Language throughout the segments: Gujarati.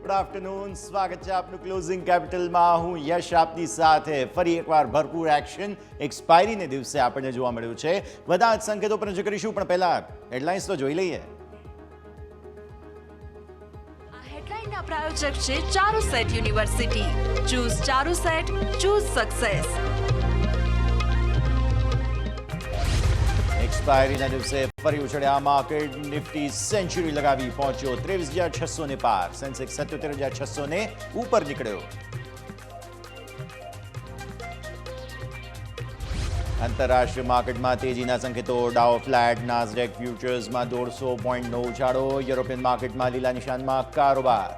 ગુડ આફ્ટરનૂન, સ્વાગત છે આપનું ક્લોઝિંગ કેપિટલમાં. હું યશ આપની સાથે. ફરી એકવાર ભરપૂર એક્શન એક્સપાયરીને દિવસે આપણને જોવા મળ્યું છે. બધા જ સંકેતો પર નજર કરીશું, પણ પહેલા હેડલાઇન્સ તો જોઈ લઈએ. હેડલાઇનના પ્રાયોજક છે Charusat university. Choose Charusat, choose success. એક્સપાયરીના દિવસે ફરી ઉછળ્યા માર્કેટ. નિફ્ટી સેન્ચુરી લગાવી પહોંચ્યો 23,600 પાર. સેન્સેક્સ 77,600 ઉપર નીકળ્યો. આંતરરાષ્ટ્રીય માર્કેટમાં તેજીના સંકેતો. ડાઉ ફ્લેટ, નાસ્ડેક ફ્યુચર્સમાં 150 પોઈન્ટનો ઉછાળો. યુરોપિયન માર્કેટમાં લીલા નિશાનમાં કારોબાર.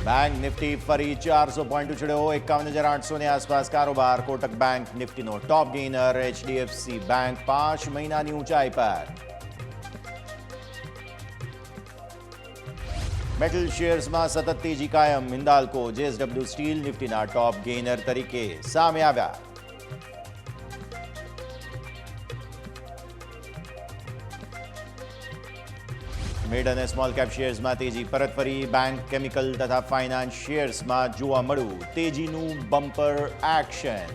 બેંક નિફ્ટી ફરી 400 પોઈન્ટ ઉછળ્યો. 51,800 આસપાસ કારોબાર. કોટક બેંક નિફ્ટીનો ટોપ ગેઇનર. એચડીએફસી બેંક 5 મહિનાની ઊંચાઈ પર. મેટલ શેર્સમાં સતત તેજી કાયમ. હિન્દાલ્કો, જેએસડબલ્યુ સ્ટીલ નિફ્ટીના ટોપ ગેઇનર તરીકે સામે આવ્યા. મિડ અને સ્મોલ કેપ શેર્સમાં તેજી પરત ફરી. બેંક, કેમિકલ તથા ફાઇનાન્સ શેર્સમાં જોવા મળ્યું તેજીનું બમ્પર એક્શન.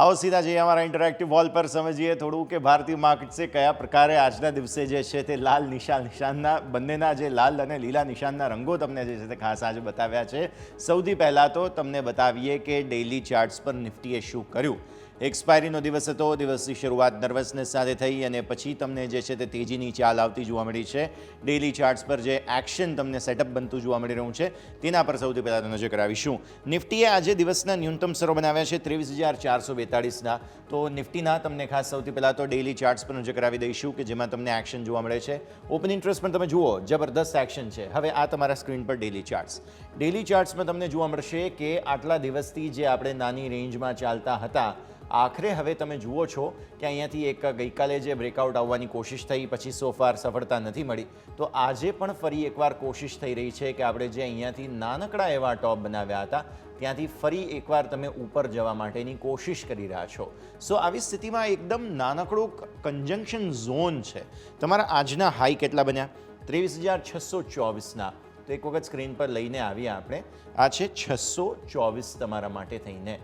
आओ सीधा जइए हमारा इंटरेक्टिव वॉल पर समझिए થોડું કે ભારતીય માર્કેટ્સે કયા પ્રકારે આજના દિવસે જે છે તે લાલ નિશાનના બંનેના જે લાલ અને લીલા નિશાનના રંગો તમને જે છે તે ખાસ આજે બતાવ્યા છે. સૌથી પહેલાં તો તમને બતાવીએ કે ડેઇલી ચાર્ટ્સ પર નિફ્ટીએ શું કર્યું. એક્સપાયરીનો દિવસ હતો. દિવસની શરૂઆત નર્વસનેસ સાથે થઈ અને પછી તમને જે છે તે તેજીની ચાલ આવતી જોવા મળી છે. ડેઇલી ચાર્ટ્સ પર જે એક્શન તમને સેટઅપ બનતું જોવા મળી રહ્યું છે તેના પર સૌથી પહેલાં નજર કરાવીશું. નિફ્ટીએ આજે દિવસના ન્યૂનતમ સ્તરો બનાવ્યા છે 23,442ના. તો નિફ્ટીના તમને ખાસ સૌથી પહેલાં તો ડેઇલી ચાર્ટ્સ પર નજર કરાવી દઈશું કે જેમાં તમને એક્શન જોવા મળે છે. ઓપન ઇન્ટરેસ્ટ પણ તમે જુઓ, જબરદસ્ત એક્શન છે. હવે આ તમારા સ્ક્રીન પર ડેઇલી ચાર્ટ્સ. ડેઇલી ચાર્ટ્સમાં તમને જોવા મળશે કે આટલા દિવસથી જે આપણે નાની રેન્જમાં ચાલતા હતા, આખરે હવે તમે જુઓ છો કે અહીંયાથી એક ગઈકાલે જે બ્રેકઆઉટ આવવાની કોશિશ થઈ, પછી સોફાર સફળતા નથી મળી. તો આજે પણ ફરી એકવાર કોશિશ થઈ રહી છે કે આપણે જે અહીંયાથી નાનકડા એવા ટોપ બનાવ્યા હતા ત્યાંથી ફરી એકવાર તમે ઉપર જવા માટેની કોશિશ કરી રહ્યા છો. સો આવી સ્થિતિમાં એકદમ નાનકડું કન્જંક્શન ઝોન છે. તમારા આજના હાઈ કેટલા બન્યા? 23,624ના. તો એક વખત સ્ક્રીન પર લઈને આવ્યા આપણે. આ છે 624 તમારા માટે થઈને.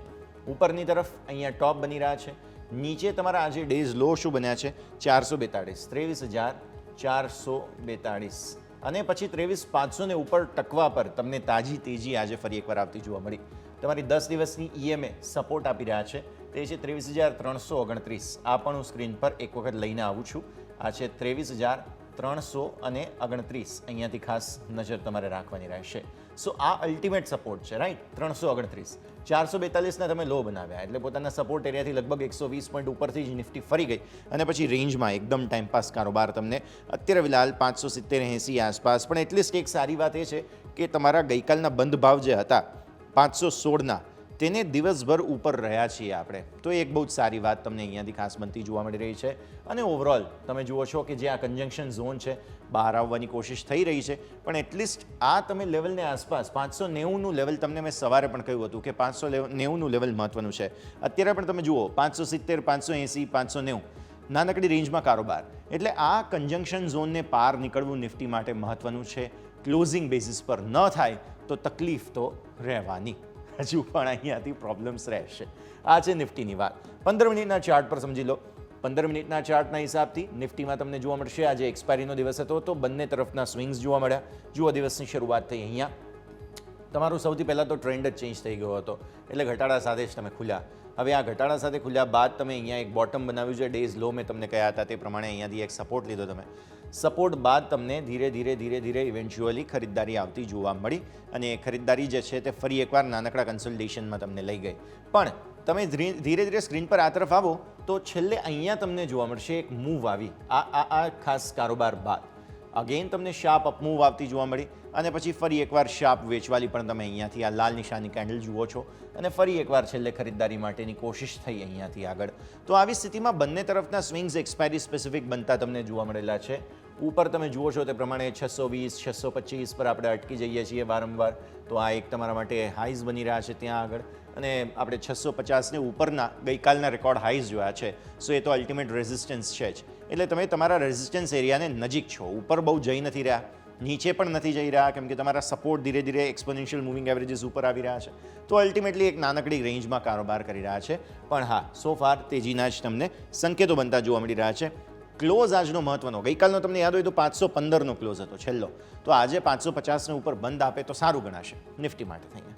ઉપરની તરફ અહીંયા ટોપ બની રહ્યા છે. નીચે તમારા આજે ડેઝ લો શું બન્યા છે? 442, 23,442. અને પછી 23,500 ઉપર ટકવા પર તમને તાજી તેજી આજે ફરી એકવાર આવતી જોવા મળી. તમારી 10 દિવસની ઈએમએ સપોર્ટ આપી રહ્યા છે તે છે 23,329. આ પણ હું સ્ક્રીન પર એક વખત લઈને આવું છું. આ છે 23,329. અહીંયાથી ખાસ નજર તમારે રાખવાની રહેશે. સો આ અલ્ટિમેટ સપોર્ટ છે, રાઈટ? 329. 442ના તમે લો બનાવ્યા એટલે પોતાના સપોર્ટ એરિયાથી લગભગ 120 પોઈન્ટ ઉપરથી જ નિફ્ટી ફરી ગઈ અને પછી રેન્જમાં એકદમ ટાઈમપાસ કારોબાર તમને અત્યારે ફિલહાલ 570-80 આસપાસ. પણ એટલીસ્ટ એક સારી વાત એ છે કે તમારા ગઈકાલના બંધ ભાવ જે હતા 516ના તેને દિવસભર ઉપર રહ્યા છીએ આપણે. તો એક બહુ જ સારી વાત તમને અહીંયાથી ખાસ બનતી જોવા મળી રહી છે. અને ઓવરઓલ તમે જુઓ છો કે જે આ કન્જંક્શન ઝોન છે બહાર આવવાની કોશિશ થઈ રહી છે. પણ એટલીસ્ટ આ તમે લેવલને આસપાસ 590નું લેવલ તમને મેં સવારે પણ કહ્યું હતું કે 590નું લેવલ મહત્વનું છે. અત્યારે પણ તમે જુઓ 570, 580, 590 નાનકડી રેન્જમાં કારોબાર. એટલે આ કન્જંક્શન ઝોનને પાર નીકળવું નિફ્ટી માટે મહત્વનું છે. ક્લોઝિંગ બેઝિસ પર ન થાય તો તકલીફ તો રહેવાની, હજુ પણ અહીંયાથી પ્રોબ્લેમ્સ રહેશે. આ છે નિફ્ટીની વાત. 15 મિનિટના ચાર્ટ પર સમજી લો. 15 મિનિટના ચાર્ટના હિસાબથી નિફ્ટીમાં તમને જોવા મળશે આજે એક્સપાયરીનો દિવસ હતો તો બંને તરફના સ્વિંગ્સ જોવા મળ્યા. જુઓ દિવસની શરૂઆત થઈ અહીંયા. તમારું સૌથી પહેલાં તો ટ્રેન્ડ જ ચેન્જ થઈ ગયો હતો એટલે ઘટાડા સાથે જ તમે ખુલ્યા. હવે આ ઘટાડા સાથે ખુલ્યા બાદ તમે અહીંયા એક બોટમ બનાવ્યું છે. ડેઝ લો મેં તમને કહ્યા હતા તે પ્રમાણે અહીંયાથી એક સપોર્ટ લીધો તમે. સપોર્ટ બાદ તમને ધીરે ધીરે ઇવેન્ચ્યુઅલી ખરીદદારી આવતી જોવા મળી અને એ ખરીદદારી જે છે તે ફરી એકવાર નાનકડા કન્સોલિડેશનમાં તમને લઈ ગઈ. પણ તમે ધીરે સ્ક્રીન પર આ તરફ આવો તો છેલ્લે અહીંયા તમને જોવા મળશે એક મૂવ આવી. આ ખાસ કારોબાર બાદ અગેન તમને શાર્પ અપમૂવ આવતી જોવા મળી અને પછી ફરી એકવાર શાર્પ વેચવાલી પણ તમે અહીંયાથી આ લાલ નિશાની કેન્ડલ જુઓ છો અને ફરી એકવાર છેલ્લે ખરીદદારી માટેની કોશિશ થઈ અહીંયાથી આગળ. તો આવી સ્થિતિમાં બંને તરફના સ્વિંગ્સ એક્સપાયરી સ્પેસિફિક બનતા તમને જોવા મળેલા છે. ઉપર તમે જુઓ છો તે પ્રમાણે 620, 625 પર આપણે અટકી જઈએ છીએ વારંવાર. તો આ એક તમારા માટે હાઈઝ બની રહ્યા છે ત્યાં આગળ અને આપણે 650ને ઉપરના ગઈકાલના રેકોર્ડ હાઈઝ જોયા છે. સો એ તો અલ્ટિમેટ રેઝિસ્ટન્સ છે જ. એટલે તમે તમારા રેઝિસ્ટન્સ એરિયાને નજીક છો, ઉપર બહુ જઈ નથી રહ્યા, નીચે પણ નથી જઈ રહ્યા, કેમ કે તમારા સપોર્ટ ધીરે ધીરે એક્સપોનેન્શિયલ મૂવિંગ એવરેજીસ ઉપર આવી રહ્યા છે. તો અલ્ટિમેટલી એક નાનકડી રેન્જમાં કારોબાર કરી રહ્યા છે. પણ હા, સો ફાર તેજીના જ તમને સંકેતો બનતા જોવા મળી રહ્યા છે. ક્લોઝ આજનો મહત્વનો, ગઈકાલનો તમને યાદ હોય તો 515નો ક્લોઝ હતો છેલ્લો, તો આજે 550ને ઉપર બંધ આપે તો સારું ગણાશે નિફ્ટી માટે થઈને.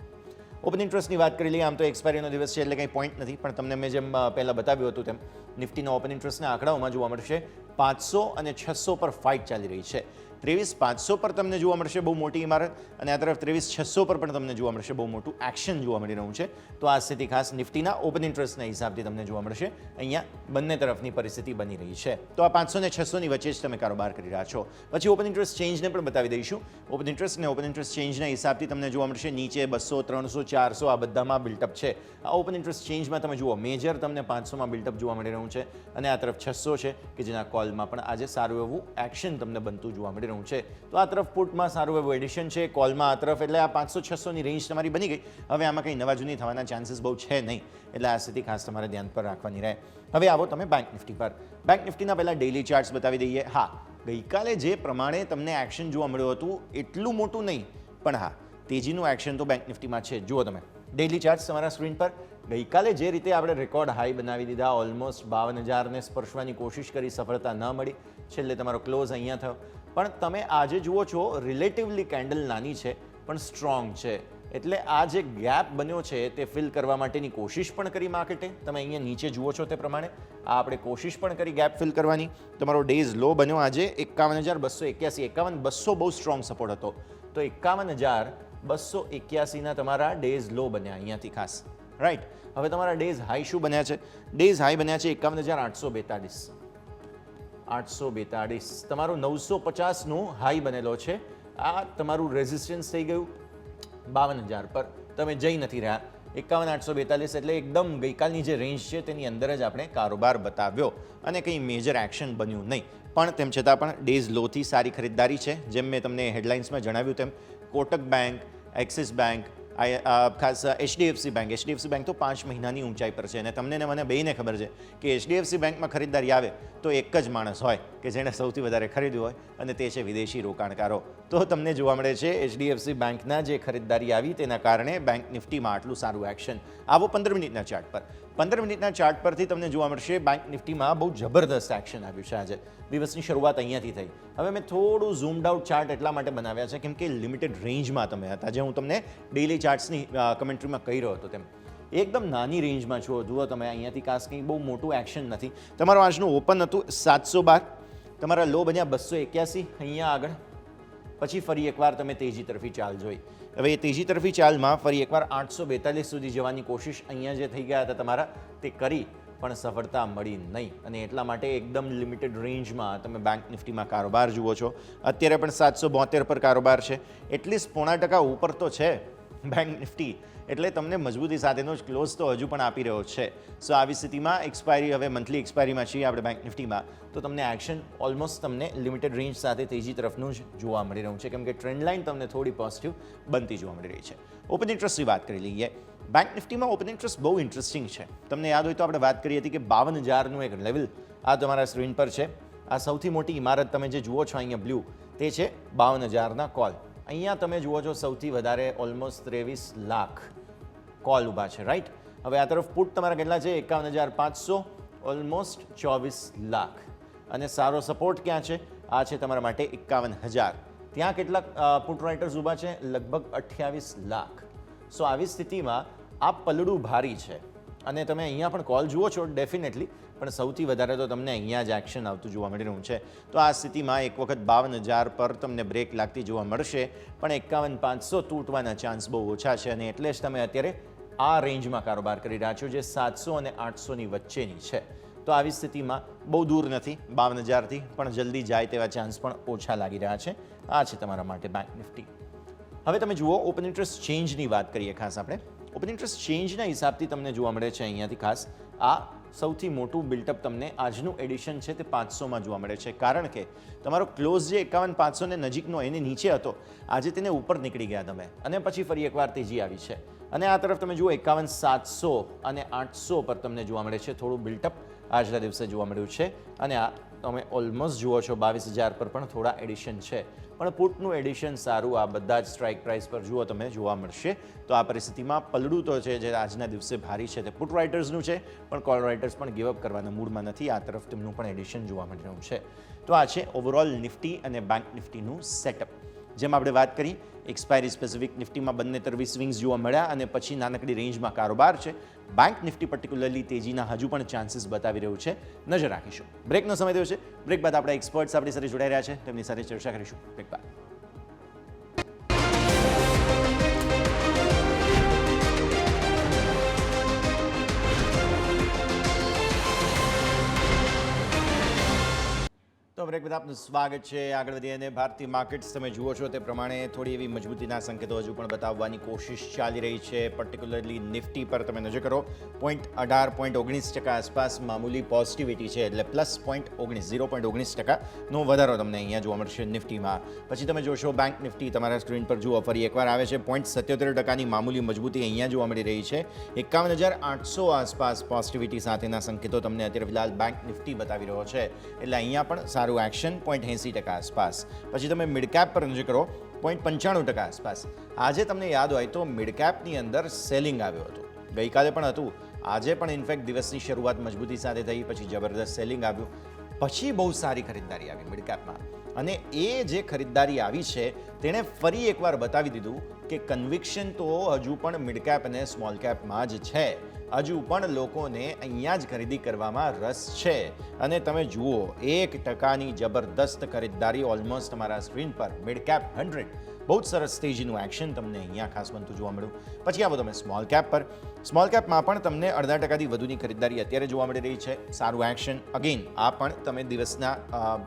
ઓપન ઇન્ટરેસ્ટની વાત કરી લઈએ. આમ તો એક્સપાયરીનો દિવસ છે એટલે કંઈ પોઈન્ટ નથી, પણ તમને મેં જેમ પહેલાં બતાવ્યું હતું તેમ નિફ્ટીના ઓપન ઇન્ટરેસ્ટના આંકડાઓમાં જોવા મળશે 500 અને 600 પર ફાઇટ ચાલી રહી છે. 23,500 પર તમને જોવા મળશે બહુ મોટી ઇમારત, અને આ તરફ 23,600 પર પણ તમને જોવા મળશે બહુ મોટું એક્શન જોવા મળી રહ્યું છે. તો આ સ્થિતિ ખાસ નિફ્ટીના ઓપન ઇન્ટરેસ્ટના હિસાબથી તમને જોવા મળશે. અહીંયા બંને તરફની પરિસ્થિતિ બની રહી છે. તો આ 500 અને 600ની વચ્ચે જ તમે કારોબાર કરી રહ્યા છો. પછી ઓપન ઇન્ટરેસ્ટ ચેન્જને પણ બતાવી દઈશું. ઓપન ઇન્ટરેસ્ટ અને ઓપન ઇન્ટરેસ્ટ ચેન્જના હિસાબથી તમને જોવા મળશે નીચે 200, 300, 400 આ બધામાં બિલ્ટઅપ છે. આ ઓપન ઇન્ટરેસ્ટ ચેન્જમાં તમે જુઓ મેજર તમને 500માં બિલ્ટઅપ જોવા મળી રહ્યું છે, અને આ તરફ 600 છે કે જેના કોલમાં પણ આજે સારું એવું એક્શન તમને બનતું જોવા મળી રહ્યું છે. તો આ તરફ પુટમાં સારું એવું એડિશન છે, કોલમાં આ તરફ, એટલે આ 500-600ની રેન્જ તમારી બની ગઈ. હવે આમાં કંઈ નવા જૂની થવાના ચાન્સીસ બહુ છે નહીં, એટલે આ સ્થિતિ ખાસ તમારે ધ્યાન પર રાખવાની રહે. હવે આવો તમે બેંક નિફ્ટી પર. બેંક નિફ્ટીના પહેલાં ડેઇલી ચાર્ટ્સ બતાવી દઈએ. હા, ગઈકાલે જે પ્રમાણે તમને એક્શન જોવા મળ્યું હતું એટલું મોટું નહીં, પણ હા, તેજીનું એક્શન તો બેંક નિફ્ટીમાં છે. જુઓ તમે ડેઇલી ચાર્ટ્સ તમારા સ્ક્રીન પર. ગઈકાલે જે રીતે આપણે રેકોર્ડ હાઈ બનાવી દીધા, ઓલમોસ્ટ 52,000ને સ્પર્શવાની કોશિશ કરી, સફળતા ન મળી, છેલ્લે તમારો ક્લોઝ અહીંયા થયો. પણ તમે આજે જુઓ છો રિલેટિવલી કેન્ડલ નાની છે પણ સ્ટ્રોંગ છે, એટલે આ જે ગેપ બન્યો છે તે ફિલ કરવા માટેની કોશિશ પણ કરી માર્કેટે. તમે અહીંયા નીચે જુઓ છો તે પ્રમાણે આ આપણે કોશિશ પણ કરી ગેપ ફિલ કરવાની. તમારો ડેઝ લો બન્યો આજે 51,281. 51,200 બહુ સ્ટ્રોંગ સપોર્ટ હતો, તો 51,281ના તમારા ડેઝ લો બન્યા અહીંયાથી ખાસ, રાઈટ. હવે તમારા ડેઝ હાઈ શું બન્યા છે? ડેઝ હાઈ બન્યા છે 51,842. 842 તમારો 950નું હાઈ બનેલો છે. આ તમારું રેઝિસ્ટન્સ થઈ ગયું 52,000 પર, તમે જઈ નથી રહ્યા. 51,842 એટલે એકદમ ગઈકાલની જે રેન્જ છે તેની અંદર જ આપણે કારોબાર બતાવ્યો, અને કંઈ મેજર એક્શન બન્યું નહીં. પણ તેમ છતાં પણ ડેઝ લોથી સારી ખરીદદારી છે. જેમ મેં તમને હેડલાઇન્સમાં જણાવ્યું તેમ કોટક બેંક, એક્સિસ બેંક, ખાસ HDFC બેંક તો 5 મહિનાની ઊંચાઈ પર છે, અને તમને ને મને બેયને ખબર છે કે HDFC બેંકમાં ખરીદદારી આવે તો એક જ માણસ હોય કે જેણે સૌથી વધારે ખરીદ્યું હોય, અને તે છે વિદેશી રોકાણકારો. તો તમને જોવા મળે છે HDFC બેંકના જે ખરીદદારી આવી તેના કારણે બેંક નિફ્ટીમાં આટલું સારું એક્શન. આવો 15 મિનિટના ચાર્ટ પર. 15 મિનિટના ચાર્ટ પરથી તમને જોવા મળશે બેંક નિફ્ટીમાં બહુ જબરદસ્ત એક્શન આવ્યું છે આજે. દિવસની શરૂઆત અહીંયાથી થઈ. હવે મેં થોડું ઝૂમડ આઉટ ચાર્ટ એટલા માટે બનાવ્યા છે કેમ કે લિમિટેડ રેન્જમાં તમે હતા, જે હું તમને ડેઇલી ચાર્ટ્સની કમેન્ટ્રીમાં કહી રહ્યો હતો તેમ. એકદમ નાની રેન્જમાં છો. જુઓ તમે અહીંયાથી ખાસ કંઈ બહુ મોટું એક્શન નથી. તમારું આજનું ઓપન હતું 712, તમારા લો બન્યા 281 અહીંયા આગળ. પછી ફરી એકવાર તમે તેજી તરફી ચાલ જોઈ. હવે એ તેજી તરફી ચાલમાં ફરી એકવાર 842 સુધી જવાની કોશિશ અહીંયા જે થઈ ગયા હતા તમારા તે કરી, પણ સફળતા મળી નહીં, અને એટલા માટે એકદમ લિમિટેડ રેન્જમાં તમે બેંક નિફ્ટીમાં કારોબાર જુઓ છો. અત્યારે પણ 772 પર કારોબાર છે, એટલીસ્ટ 0.5% ઉપર તો છે બેંક નિફ્ટી, એટલે તમને મજબૂતી સાથેનો જ ક્લોઝ તો હજુ પણ આપી રહ્યો છે. સો આવી સ્થિતિમાં એક્સપાયરી, હવે મંથલી એક્સપાયરીમાં છીએ આપણે બેંક નિફ્ટીમાં, તો તમને એક્શન ઓલમોસ્ટ તમને લિમિટેડ રેન્જ સાથે તેજી તરફનું જ જોવા મળી રહ્યું છે, કેમ કે ટ્રેન્ડ લાઇન તમને થોડી પોઝિટિવ બનતી જોવા મળી રહી છે. ઓપન ઇન્ટરેસ્ટની વાત કરી લઈએ. બેંક નિફ્ટીમાં ઓપન ઇન્ટરેસ્ટ બહુ ઇન્ટરેસ્ટિંગ છે. તમને યાદ હોય તો આપણે વાત કરી હતી કે 52,000નું એક લેવલ આ તમારા સ્ક્રીન પર છે. આ સૌથી મોટી ઇમારત તમે જે જુઓ છો અહીંયા બ્લુ, તે છે 52,000ના કોલ. અહીંયા તમે જુઓ છો સૌથી વધારે ઓલમોસ્ટ 23 લાખ કોલ ઊભા છે, રાઈટ. હવે આ તરફ પુટ તમારા કેટલા છે? 51,500, ઓલમોસ્ટ 24 લાખ. અને સારો સપોર્ટ ક્યાં છે? આ છે તમારા માટે 51,000. ત્યાં કેટલાક પુટ રાઇટર્સ ઊભા છે? લગભગ 28 લાખ. સો આવી સ્થિતિમાં આ પલડું ભારી છે, અને તમે અહીંયા પણ કોલ જુઓ છો ડેફિનેટલી, પણ સૌથી વધારે તો તમને અહીંયા જ એક્શન આવતું જોવા મળી રહ્યું છે. તો આ સ્થિતિમાં એક વખત 52,000 પર તમને બ્રેક લાગતી જોવા મળશે, પણ 51,500 તૂટવાના ચાન્સ બહુ ઓછા છે, અને એટલે જ તમે અત્યારે આ રેન્જમાં કારોબાર કરી રહ્યા છો જે 700 અને 800ની વચ્ચેની છે. તો આવી સ્થિતિમાં બહુ દૂર નથી 52,000થી, પણ જલ્દી જાય તેવા ચાન્સ પણ ઓછા લાગી રહ્યા છે. આ છે તમારા માટે બેંક નિફ્ટી. હવે તમે જુઓ ઓપન ઇન્ટરેસ્ટ ચેન્જની વાત કરીએ. ખાસ આપણે ઓપન ઇન્ટરેસ્ટ ચેન્જના હિસાબથી તમને જોવા મળે છે અહીંયાથી ખાસ આ સૌથી મોટું બિલ્ટઅપ તમને આજનું એડિશન છે તે 500માં જોવા મળે છે, કારણ કે તમારો ક્લોઝ જે 51,500ને નજીકનો એને નીચે હતો, આજે તેને ઉપર નીકળી ગયા તમે, અને પછી ફરી એકવાર તેજી આવી છે. અને આ તરફ તમે જુઓ 51,700 અને 800 પર તમને જોવા મળે છે થોડું બિલ્ટઅપ આજના દિવસે જોવા મળ્યું છે. અને આ તમે ઓલમોસ્ટ જુઓ છો 22,000 પર પણ થોડા એડિશન છે, પણ પુટનું એડિશન સારું આ બધા જ સ્ટ્રાઇક પ્રાઇસ પર જુઓ તમે જોવા મળશે. તો આ પરિસ્થિતિમાં પલડું તો છે જે આજના દિવસે ભારી છે તે પુટ રાઇટર્સનું છે, પણ કોલ રાઇટર્સ પણ ગિવઅપ કરવાના મૂડમાં નથી. આ તરફ તેમનું પણ એડિશન જોવા મળી રહ્યું છે. તો આ છે ઓવરઓલ નિફ્ટી અને બેંક નિફ્ટીનું સેટઅપ. જેમ આપણે વાત કરી એક્સપાયરી સ્પેસિફિક નિફ્ટીમાં બંને તરફી સ્વિંગ્સ જોવા મળ્યા અને પછી નાનકડી રેન્જમાં કારોબાર છે. બેંક નિફ્ટી પર્ટિક્યુલરલી તેજીના હજુ પણ ચાન્સીસ બતાવી રહ્યું છે. નજર રાખીશું. બ્રેકનો સમય થયો છે. બ્રેક બાદ આપણા એક્સપર્ટ્સ આપણી સાથે જોડાઈ રહ્યા છે, તેમની સાથે ચર્ચા કરીશું. બ્રેક બાદ તો બ્રેક બાદ આપનું સ્વાગત છે. આગળ વધીએ અને ભારતીય માર્કેટ્સ તમે જુઓ છો તે પ્રમાણે થોડી એવી મજબૂતીના સંકેતો હજુ પણ બતાવવાની કોશિશ ચાલી રહી છે. પર્ટિક્યુલરલી નિફ્ટી પર તમે નજર કરો 0.18-0.19% આસપાસ મામૂલી પોઝિટિવિટી છે, એટલે +0.19% વધારો તમને અહીંયા જોવા મળશે નિફ્ટીમાં. પછી તમે જોશો બેંક નિફ્ટી તમારા સ્ક્રીન પર જુઓ ફરી એકવાર આવે છે 0.77% મામૂલી મજબૂતી અહીંયા જોવા મળી રહી છે. 51,800 આસપાસ પોઝિટિવિટી સાથેના સંકેતો તમને અત્યારે ફિલહાલ બેંક નિફ્ટી બતાવી રહ્યો છે, એટલે અહીંયા પણ સારું એક્શન 0.80% આસપાસ. પછી તમે મિડ કેપ પર નજર કરો 0.95% આસપાસ. આજે તમને યાદ હોય તો મિડ કેપની અંદર સેલિંગ આવ્યું હતું, ગઈકાલે પણ હતું, આજે પણ ઇનફેક્ટ દિવસની શરૂઆત મજબૂતી સાથે થઈ, પછી જબરદસ્ત સેલિંગ આવ્યું, પછી બહુ સારી ખરીદદારી આવી મિડ કેપમાં. અને એ જે ખરીદદારી આવી છે તેણે ફરી એકવાર બતાવી દીધું કે કન્વિક્શન તો હજુ પણ મિડ કેપ અને સ્મોલ કેપમાં જ છે. હજુ પણ લોકોને અહીંયા જ ખરીદી કરવામાં રસ છે. અને તમે જુઓ 1%ની જબરદસ્ત ખરીદદારી ઓલમોસ્ટ તમારા સ્ક્રીન પર. મિડ કેપ 100 બહુ જ સરસ તેજીનું એક્શન તમને અહીંયા ખાસ બનતું જોવા મળ્યું. પછી આવો તમે સ્મોલ કેપ પર. સ્મોલ કેપમાં પણ તમને 0.5%થી વધુની ખરીદદારી અત્યારે જોવા મળી રહી છે. સારું એક્શન. અગેન આ પણ તમે દિવસના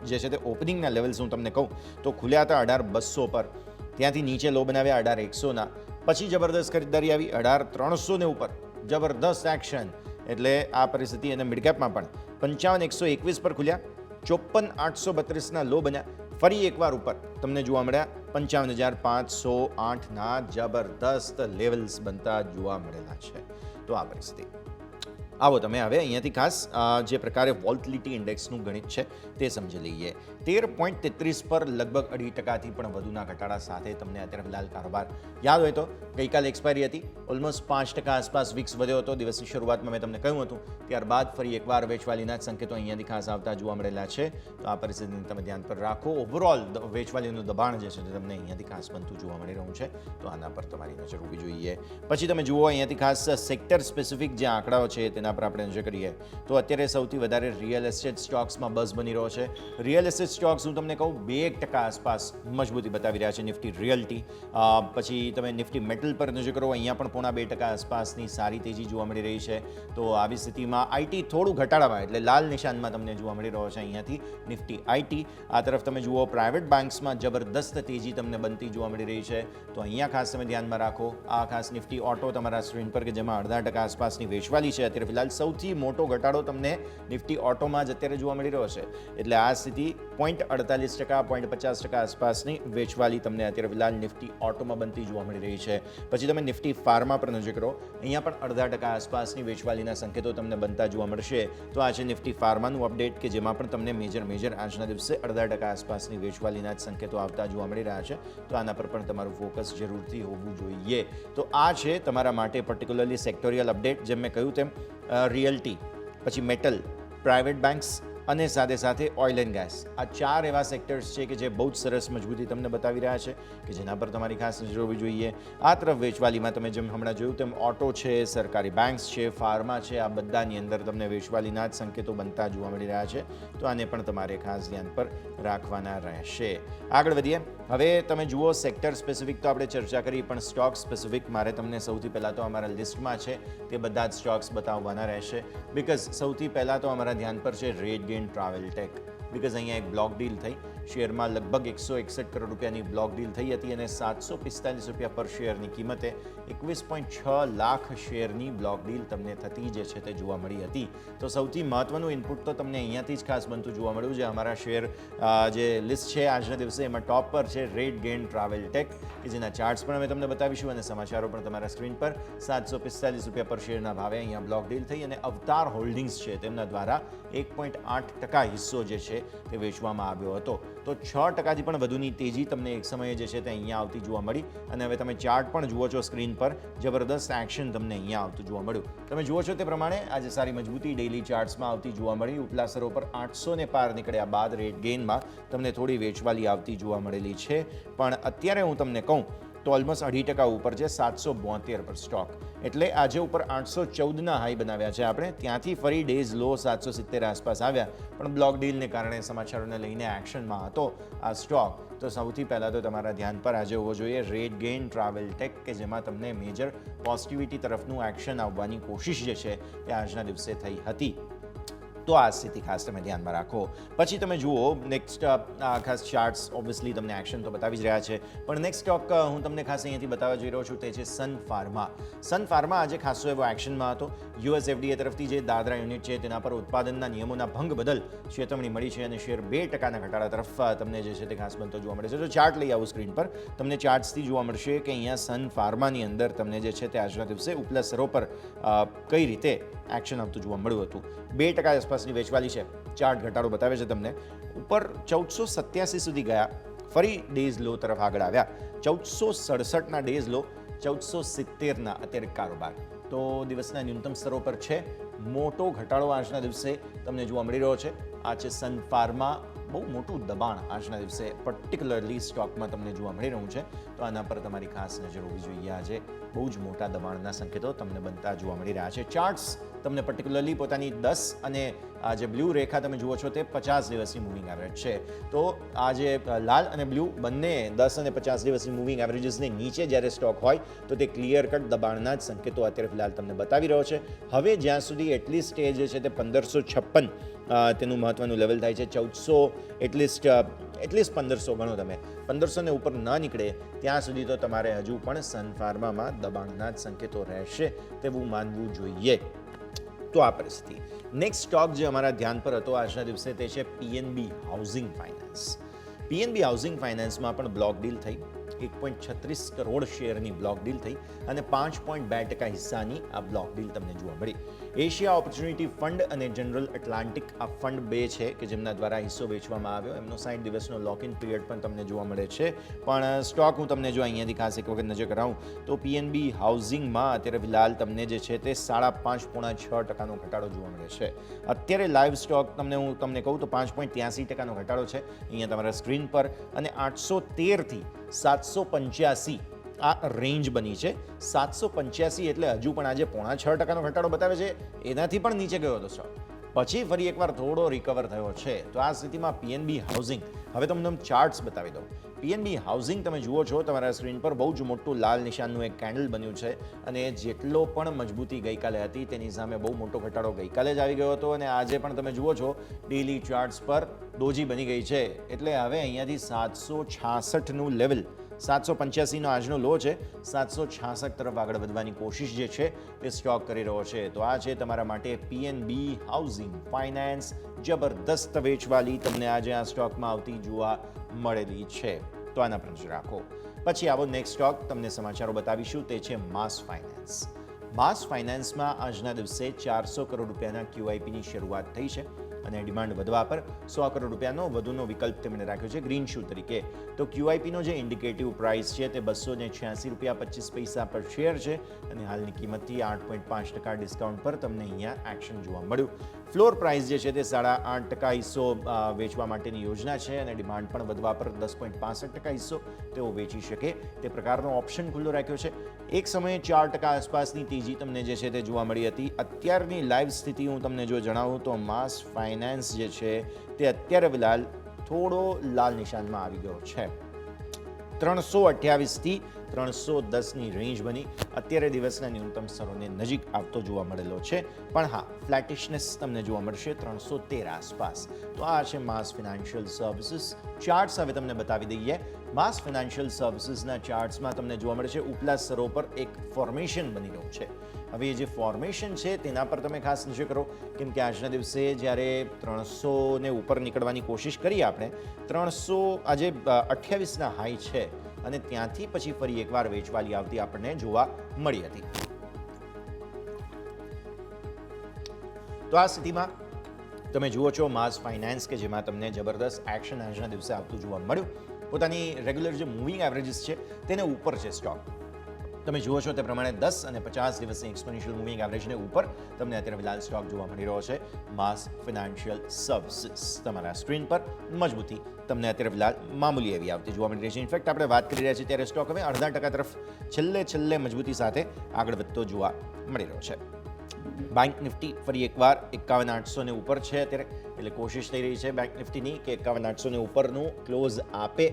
જે છે તે ઓપનિંગના લેવલ્સ હું તમને કહું તો ખુલ્યા હતા 18,200 પર, ત્યાંથી નીચે લો બનાવ્યા 18,100ના, પછી જબરદસ્ત ખરીદદારી આવી 18,300 ઉપર, જબરદસ્ત એક્શન. એટલે આ પરિસ્થિતિ અને મિડ કેપમાં પણ 55,121 પર ખુલ્યા, 54,832ના લો બન્યા, ફરી એકવાર ઉપર તમને જોવા મળ્યા 55,508ના જબરદસ્ત લેવલ્સ બનતા જોવા મળેલા છે. તો આ પરિસ્થિતિ. આવો તમે હવે અહીંયાથી ખાસ જે પ્રકારે વોલ્ટિલિટી ઇન્ડેક્સનું ગણિત છે તે સમજી લઈએ. 13.33 પર લગભગ 2.5%થી પણ વધુના ઘટાડા સાથે તમને અત્યારે ફિલહાલ કારોબાર યાદ હોય તો ગઈકાલે એક્સપાયરી હતી, ઓલમોસ્ટ 5% આસપાસ વિક્સ વધ્યો હતો દિવસની શરૂઆતમાં મેં તમને કહ્યું હતું. ત્યારબાદ ફરી એકવાર વેચવાલીના જ સંકેતો અહીંયાથી ખાસ આવતા જોવા મળેલા છે. તો આ પરિસ્થિતિને તમે ધ્યાન પર રાખો. ઓવરઓલ વેચવાલીનું દબાણ જે છે તે તમને અહીંયાથી ખાસ બનતું જોવા મળી રહ્યું છે, તો આના પર તમારી નજર હોવી જોઈએ. પછી તમે જુઓ અહીંયાથી ખાસ સેક્ટર સ્પેસિફિક જે આંકડાઓ છે તેના પર આપણે નજર કરીએ તો અત્યારે સૌથી વધારે રિયલ એસ્ટેટ સ્ટોક્સમાં બઝ બની રહ્યો છે. રિયલ એસ્ટેટ સ્ટોક્સ હું તમને કહું 2% આસપાસ મજબૂતી બતાવી રહ્યા છે. નિફ્ટી રિયલ્ટી, પછી તમે નિફ્ટી મેટલ પર નજર કરો, અહીંયા પણ 0.5% આસપાસની સારી તેજી જોવા મળી રહી છે. તો આવી સ્થિતિમાં આઈટી થોડું ઘટાડામાં એટલે લાલ નિશાનમાં તમને જોવા મળી રહ્યો છે અહીંયાથી નિફ્ટી આઈટી. આ તરફ તમે જુઓ પ્રાઇવેટ બેંક્સમાં જબરદસ્ત તેજી તમને બનતી જોવા મળી રહી છે. તો અહીંયા ખાસ તમે ધ્યાનમાં રાખો. આ ખાસ નિફ્ટી ઓટો તમારા સ્ક્રીન પર કે જેમાં 0.5% આસપાસની વેચવાલી છે અત્યારે ફિલહાલ સૌથી મોટો ઘટાડો તમને નિફ્ટી ઓટોમાં જ અત્યારે જોવા મળી રહ્યો છે. એટલે આ સ્થિતિ 0.48%, 0.50% આસપાસની વેચવાલી તમને અત્યારે ફિલહાલ નિફ્ટી ઓટોમાં બનતી જોવા મળી રહી છે. પછી તમે નિફ્ટી ફાર્મા પર નજર કરો, અહીંયા પણ 0.5% આસપાસની વેચવાલીના સંકેતો તમને બનતા જોવા મળશે. તો આ છે નિફ્ટી ફાર્માનું અપડેટ કે જેમાં પણ તમને મેજર આજના દિવસે 0.5% આસપાસની વેચવાલીના જ સંકેતો આવતા જોવા મળી રહ્યા છે. તો આના પર પણ તમારું ફોકસ જરૂરથી હોવું જોઈએ. તો આ છે તમારા માટે પર્ટિક્યુલરલી સેક્ટોરિયલ અપડેટ. જેમ મેં કહ્યું તેમ રિયલ્ટી, પછી મેટલ, પ્રાઇવેટ બેંક્સ અને સાથે સાથે ઓઇલ એન્ડ ગેસ, આ 4 એવા સેક્ટર્સ છે કે જે બહુ જ સરસ મજબૂતી તમને બતાવી રહ્યા છે કે જેના પર તમારી ખાસ નજર હોવી જોઈએ. આ તરફ વેચવાલીમાં તમે જેમ હમણાં જોયું તેમ ઓટો છે, સરકારી બેંક્સ છે, ફાર્મા છે, આ બધાની અંદર તમને વેચવાલીના જ સંકેતો બનતા જોવા મળી રહ્યા છે. તો આને પણ તમારે ખાસ ધ્યાન પર રાખવાના રહેશે. આગળ વધીએ. હવે તમે જુઓ સેક્ટર સ્પેસિફિક તો આપણે ચર્ચા કરી, પણ સ્ટોક સ્પેસિફિક મારે તમને સૌથી પહેલાં તો અમારા લિસ્ટમાં છે તે બધા જ સ્ટોક્સ બતાવવાના રહેશે. બિકોઝ સૌથી પહેલાં તો અમારા ધ્યાન પર છે રેડગેન ટ્રાવેલ ટેક, બિકોઝ અહીંયા એક બ્લોક ડીલ થઈ શેરમાં લગભગ 161 કરોડ રૂપિયાની બ્લોક ડીલ થઈ હતી અને 745 રૂપિયા પર શેરની કિંમતે 21.6 લાખ શેરની બ્લોક ડીલ તમને થતી જે છે તે જોવા મળી હતી. તો સૌથી મહત્વનું ઇનપુટ તો તમને અહીંયાથી જ ખાસ બનતું જોવા મળ્યું છે. અમારા શેર જે લિસ્ટ છે આજના દિવસે એમાં ટોપ પર છે RateGain Traveltech કે જેના ચાર્ટ્સ પણ અમે તમને બતાવીશું અને સમાચારો પણ તમારા સ્ક્રીન પર. 745 રૂપિયા પર શેરના ભાવે અહીંયા બ્લોક ડીલ થઈ અને અવતાર હોલ્ડિંગ્સ છે તેમના દ્વારા 1.8% હિસ્સો જે છે તે વેચવામાં આવ્યો હતો. તો 6%થી પણ વધુની તેજી તમને એક સમયે જે છે તે અહીંયા આવતી જોવા મળી અને હવે તમે ચાર્ટ પણ જુઓ છો સ્ક્રીન પર. જબરદસ્ત એક્શન તમને અહીંયા આવતું જોવા મળ્યું. તમે જુઓ છો તે પ્રમાણે આજે સારી મજબૂતી ડેઇલી ચાર્ટ્સમાં આવતી જોવા મળી. ઉપલા સ્તરો પર 800 ને પાર નીકળ્યા બાદ RateGainમાં તમને થોડી વેચવાલી આવતી જોવા મળેલી છે. પણ અત્યારે હું તમને કહું તો ઓલમોસ્ટ 2.5% ઉપર છે, 772 પર સ્ટોક. એટલે આજે ઉપર 814ના હાઈ બનાવ્યા છે આપણે. ત્યાંથી ફરી ડેઝ લો 770 આસપાસ આવ્યા, પણ બ્લોક ડીલને કારણે સમાચારોને લઈને એક્શનમાં હતો આ સ્ટોક. તો સૌથી પહેલાં તો તમારા ધ્યાન પર આજે હોવો જોઈએ RateGain Traveltech કે જેમાં તમને મેજર પોઝિટિવિટી તરફનું એક્શન આવવાની કોશિશ જે છે તે આજના દિવસે થઈ હતી. તો આ સ્થિતિ ખાસ તમે ધ્યાનમાં રાખો. પછી તમે જુઓ નેક્સ્ટ ખાસ ચાર્ટ્સ ઓબ્વિયસલી તમને એક્શન તો બતાવી જ રહ્યા છે, પણ નેક્સ્ટ સ્ટોક હું તમને ખાસ અહીંયાથી બતાવવા જઈ રહ્યો છું તે છે સન ફાર્મા. સન ફાર્મા આજે ખાસો એવો એક્શનમાં હતો. US FDA તરફથી જે દાદરા યુનિટ છે તેના પર ઉત્પાદનના નિયમોના ભંગ બદલ ચેતવણી મળી છે અને શેર 2%ના ઘટાડા તરફ તમને જે છે તે ખાસ બનતો જોવા મળે છે. જો ચાર્ટ લઈ આવું સ્ક્રીન પર તમને ચાર્ટ્સથી જોવા મળશે કે અહીંયા સન ફાર્માની અંદર તમને જે છે તે આજના દિવસે ઉપલા સ્તરો પર કઈ રીતે એક્શન આવતું જોવા મળ્યું હતું. 2% આસપાસની વેચવાલી છે. ચાર્ટ ઘટાડો બતાવે છે તમને. ઉપર 1487 સુધી ગયા, ફરી ડેઝ લો તરફ આગળ આવ્યા. 1467ના ડેઝ લો, 1470ના અત્યારે કારોબાર. તો દિવસના ન્યૂનતમ સ્તરો પર છે. મોટો ઘટાડો આજના દિવસે તમને જોવા મળી રહ્યો છે. આ છે સન ફાર્મા. બહુ મોટું દબાણ આજના દિવસે પર્ટિક્યુલરલી સ્ટોકમાં તમને જોવા મળી રહ્યું છે. તો આના પર તમારી ખાસ નજર હોવી જોઈએ. આજે બહુ જ મોટા દબાણના સંકેતો તમને બનતા જોવા મળી રહ્યા છે. ચાર્ટ્સ તમને પર્ટિક્યુલરલી પોતાની 10 અને આ જે બ્લુ રેખા તમે જુઓ છો તે 50 દિવસની મૂવિંગ એવરેજ છે. તો આ જે લાલ અને બ્લુ બંને 10 અને 50 દિવસની મૂવિંગ એવરેજીસની નીચે જ્યારે સ્ટોક હોય તો તે ક્લિયર કટ દબાણના જ સંકેતો અત્યારે ફિલહાલ તમને બતાવી રહ્યો છે. હવે જ્યાં સુધી એટલીસ્ટ એ જે છે તે 1556 તેનું મહત્વનું લેવલ થાય છે. 1400 એટલીસ્ટ 1500 ગણો તમે, 1500 ને ઉપર ન નીકળે ત્યાં સુધી તો તમારે હજુ પણ સન ફાર્મામાં દબાણના જ સંકેતો રહેશે તેવું માનવું જોઈએ. તો આ પરિસ્થિતિ. નેક્સ્ટ સ્ટોક જે અમારા ધ્યાન પર હતો આજના દિવસે તે છે PNB housing finance. PNB housing ફાઇનાન્સમાં પણ બ્લોક ડીલ થઈ. 1.36 કરોડ શેરની બ્લોક ડીલ થઈ અને 5.2% હિસ્સાની આ બ્લોક ડીલ તમને જોવા મળી. એશિયા ઓપોર્ચ્યુનિટી ફંડ અને જનરલ એટલાન્ટિક આ ફંડ 2 છે કે જેમના દ્વારા હિસ્સો વેચવામાં આવ્યો. એમનો 60 દિવસનો લોક ઇન પિરિયડ પણ તમને જોવા મળે છે. પણ સ્ટોક હું તમને જો અહીંયાથી ખાસ એક વખત નજર કરાવું તો PNB હાઉસિંગમાં અત્યારે ફિલહાલ તમને જે છે તે 5.5-6% ઘટાડો જોવા મળે છે. અત્યારે લાઈવ સ્ટોક હું તમને કહું તો 5.83% ઘટાડો છે અહીંયા તમારા સ્ક્રીન પર અને 813થી 785 આ રેન્જ બની છે. 785 એટલે હજુ પણ આજે 5.5% ઘટાડો બતાવે છે. એનાથી પણ નીચે ગયો હતો સ્ટોક, પછી ફરી એકવાર થોડો રિકવર થયો છે. તો આ સ્થિતિમાં PNB હાઉસિંગ, હવે તમને ચાર્ટ્સ બતાવી દઉં. PNB હાઉસિંગ તમે જુઓ છો તમારા સ્ક્રીન પર બહુ જ મોટું લાલ નિશાનનું એક કેન્ડલ બન્યું છે અને જેટલો પણ મજબૂતી ગઈકાલે હતી તેની સામે બહુ મોટો ઘટાડો ગઈકાલે જ આવી ગયો હતો અને આજે પણ તમે જુઓ છો ડેઇલી ચાર્ટ્સ પર ડોજી બની ગઈ છે. એટલે હવે અહીંયાથી 766નું લેવલ, 785નો આજનો લો છે, 766 તરફ આગળ વધવાની કોશિશ જે છે તે સ્ટોક કરી રહ્યો છે. તો આ છે તમારા માટે PNB હાઉસિંગ ફાઇનાન્સ. જબરદસ્ત વેચવાલી તમને આજે આ સ્ટોકમાં આવતી જોવા મળેલી છે. તો આના પર નજર રાખો. પછી આવો નેક્સ્ટ સ્ટોક તમને સમાચારો બતાવીશું તે છે માસ ફાઇનાન્સ. માસ ફાઇનાન્સમાં આજના દિવસે 400 કરોડ રૂપિયાના QIPની શરૂઆત થઈ છે અને ડિમાન્ડ વધવા પર 100 કરોડ રૂપિયાનો વધુનો વિકલ્પ તેમણે રાખ્યો છે ગ્રીન શૂ તરીકે. તો QIPનો જે ઇન્ડિકેટિવ પ્રાઇસ છે તે 286 રૂપિયા 25 પૈસા પર શેર છે અને હાલની કિંમતથી 8.5% ડિસ્કાઉન્ટ પર તમને અહીંયા એક્શન જોવા મળ્યું. ફ્લોર પ્રાઇસ જે છે તે 8.5% હિસ્સો વેચવા માટેની યોજના છે અને ડિમાન્ડ પણ વધવા પર 10.65% હિસ્સો તેઓ વેચી શકે તે પ્રકારનો ઓપ્શન ખુલ્લો રાખ્યો છે. એક સમયે 4% આસપાસની તેજી તમને જે છે તે જોવા મળી હતી. અત્યારની લાઈવ સ્થિતિ હું તમને જો જણાવું તો માસ ફાઇનાન્સ જે છે તે અત્યારે ફિલહાલ થોડો લાલ નિશાનમાં આવી ગયો છે. 328થી 310ની રેન્જ બની અત્યારે દિવસના ન્યૂનતમ સ્તરોને નજીક આવતો જોવા મળેલો છે, પણ હા ફ્લેટિશનેસ તમને જોવા મળશે 313 આસપાસ. તો આ છે માસ ફિનાન્શિયલ સર્વિસીસ. ચાર્ટ્સ હવે તમને બતાવી દઈએ. માસ ફિનાન્શિયલ સર્વિસીસના ચાર્ટ્સમાં તમને જોવા મળે છે ઉપલા સ્તરો પર એક ફોર્મેશન બની રહ્યું છે. હવે એ જે ફોર્મેશન છે તેના પર તમે ખાસ નજર કરો, કેમ કે આજના દિવસે જ્યારે 300ને ઉપર નીકળવાની કોશિશ કરીએ આપણે, 300 આજે 28ના હાઈ છે અને ત્યાંથી પછી ફરી એકવાર વેચવાલી આવતી આપણને જોવા મળી હતી. તો આ સ્થિતિમાં તમે જુઓ છો માસ ફાઇનાન્સ કે જેમાં તમને જબરદસ્ત એક્શન આજના દિવસે આવતું જોવા મળ્યું. પોતાની રેગ્યુલર જે મૂવિંગ એવરેજીસ છે તેને ઉપર છે સ્ટોક. તમે જુઓ છો તે પ્રમાણે 10 અને 50 દિવસની એક્સપોનેન્શિયલ મૂવિંગ એવરેજને ઉપર તમને અત્યારે ફિલહાલ સ્ટોક જોવા મળી રહ્યો છે. માસ ફિનાન્શિયલ સર્વિસીસ તમારા સ્ક્રીન પર મજબૂતી તમને અત્યારે ફિલહાલ મામૂલી એવી આવતી જોવા મળી રહી છે. ઇનફેક્ટ આપણે વાત કરી રહ્યા છીએ ત્યારે સ્ટોક હવે 0.5% તરફ છેલ્લે મજબૂતી સાથે આગળ વધતો જોવા મળી રહ્યો છે. બેંક નિફ્ટી ફરી એકવાર 51,800 ને ઉપર છે અત્યારે, એટલે કોશિશ થઈ રહી છે બેંક નિફ્ટીની કે 51,800 ને ઉપરનું ક્લોઝ આપે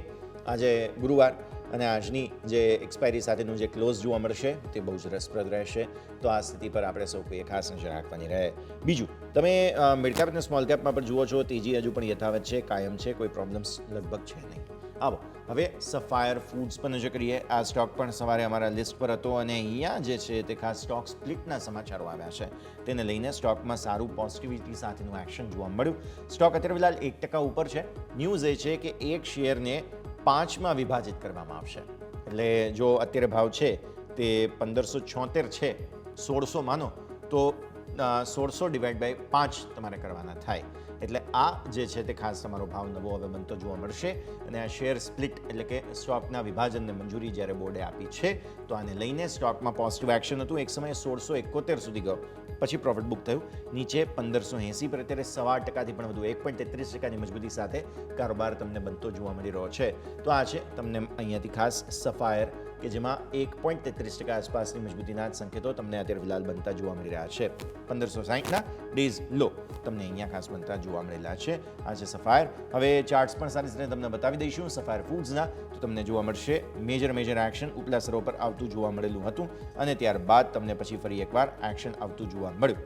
આજે ગુરુવાર, અને આજની જે એક્સપાયરી સાથેનું જે ક્લોઝ જોવા મળશે તે બહુ જ રસપ્રદ રહેશે. તો આ સ્થિતિ પર આપણે સૌ કોઈએ ખાસ નજર રાખવાની રહે. બીજું, તમે મિડ કેપ અને સ્મોલ કેપમાં પણ જુઓ છો તેજી હજુ પણ યથાવત છે, કાયમ છે, કોઈ પ્રોબ્લેમ્સ લગભગ છે નહીં. આવો હવે સફાયર ફૂડ્સ પર નજર કરીએ. આ સ્ટોક પણ સવારે અમારા લિસ્ટ પર હતો અને અહીંયા જે છે તે ખાસ સ્ટોક સ્પ્લિટના સમાચારો આવ્યા છે. તેને લઈને સ્ટોકમાં સારું પોઝિટિવિટી સાથેનું એક્શન જોવા મળ્યું. સ્ટોક અત્યારે ફિલહાલ 1% ઉપર છે. ન્યૂઝ એ છે કે એક શેરને 5માં વિભાજિત કરવામાં આવશે. એટલે જો અત્યારે ભાવ છે તે 1576 છે, 1600 માનો તો 1600 ડિવાઈડ બાય 5 તમારે કરવાના થાય. એટલે આ જે છે તે ખાસ તમારો ભાવ નવો હવે બનતો જોવા મળશે. અને આ શેર સ્પ્લિટ એટલે કે સ્ટોકના વિભાજનને મંજૂરી જ્યારે બોર્ડે આપી છે તો આને લઈને સ્ટોકમાં પોઝિટિવ એક્શન હતું. એક સમયે 1671 સુધી ગયો, પછી પ્રોફિટ બુક થયું નીચે 1580 પર, અત્યારે 0.25%થી પણ વધુ 1.33%ની મજબૂતી સાથે કારોબાર તમને બનતો જોવા મળી રહ્યો છે. તો આ છે તમને અહીંયાથી ખાસ સફાયર કે જેમાં 1.33% આસપાસની મજબૂતીના જ સંકેતો તમને અત્યારે ફિલહાલ બનતા જોવા મળી રહ્યા છે. 1560ના ડેઝ લો તમને અહીંયા ખાસ બનતા જોવા મળેલા છે. આ છે સફાયર. હવે ચાર્ટ્સ પણ સારી રીતે તમને બતાવી દઈશું સફાયર ફૂડ્સના. તો તમને જોવા મળશે મેજર એક્શન ઉપલા સ્તરો પર આવતું જોવા મળેલું હતું અને ત્યારબાદ તમને પછી ફરી એકવાર એક્શન આવતું જોવા મળ્યું.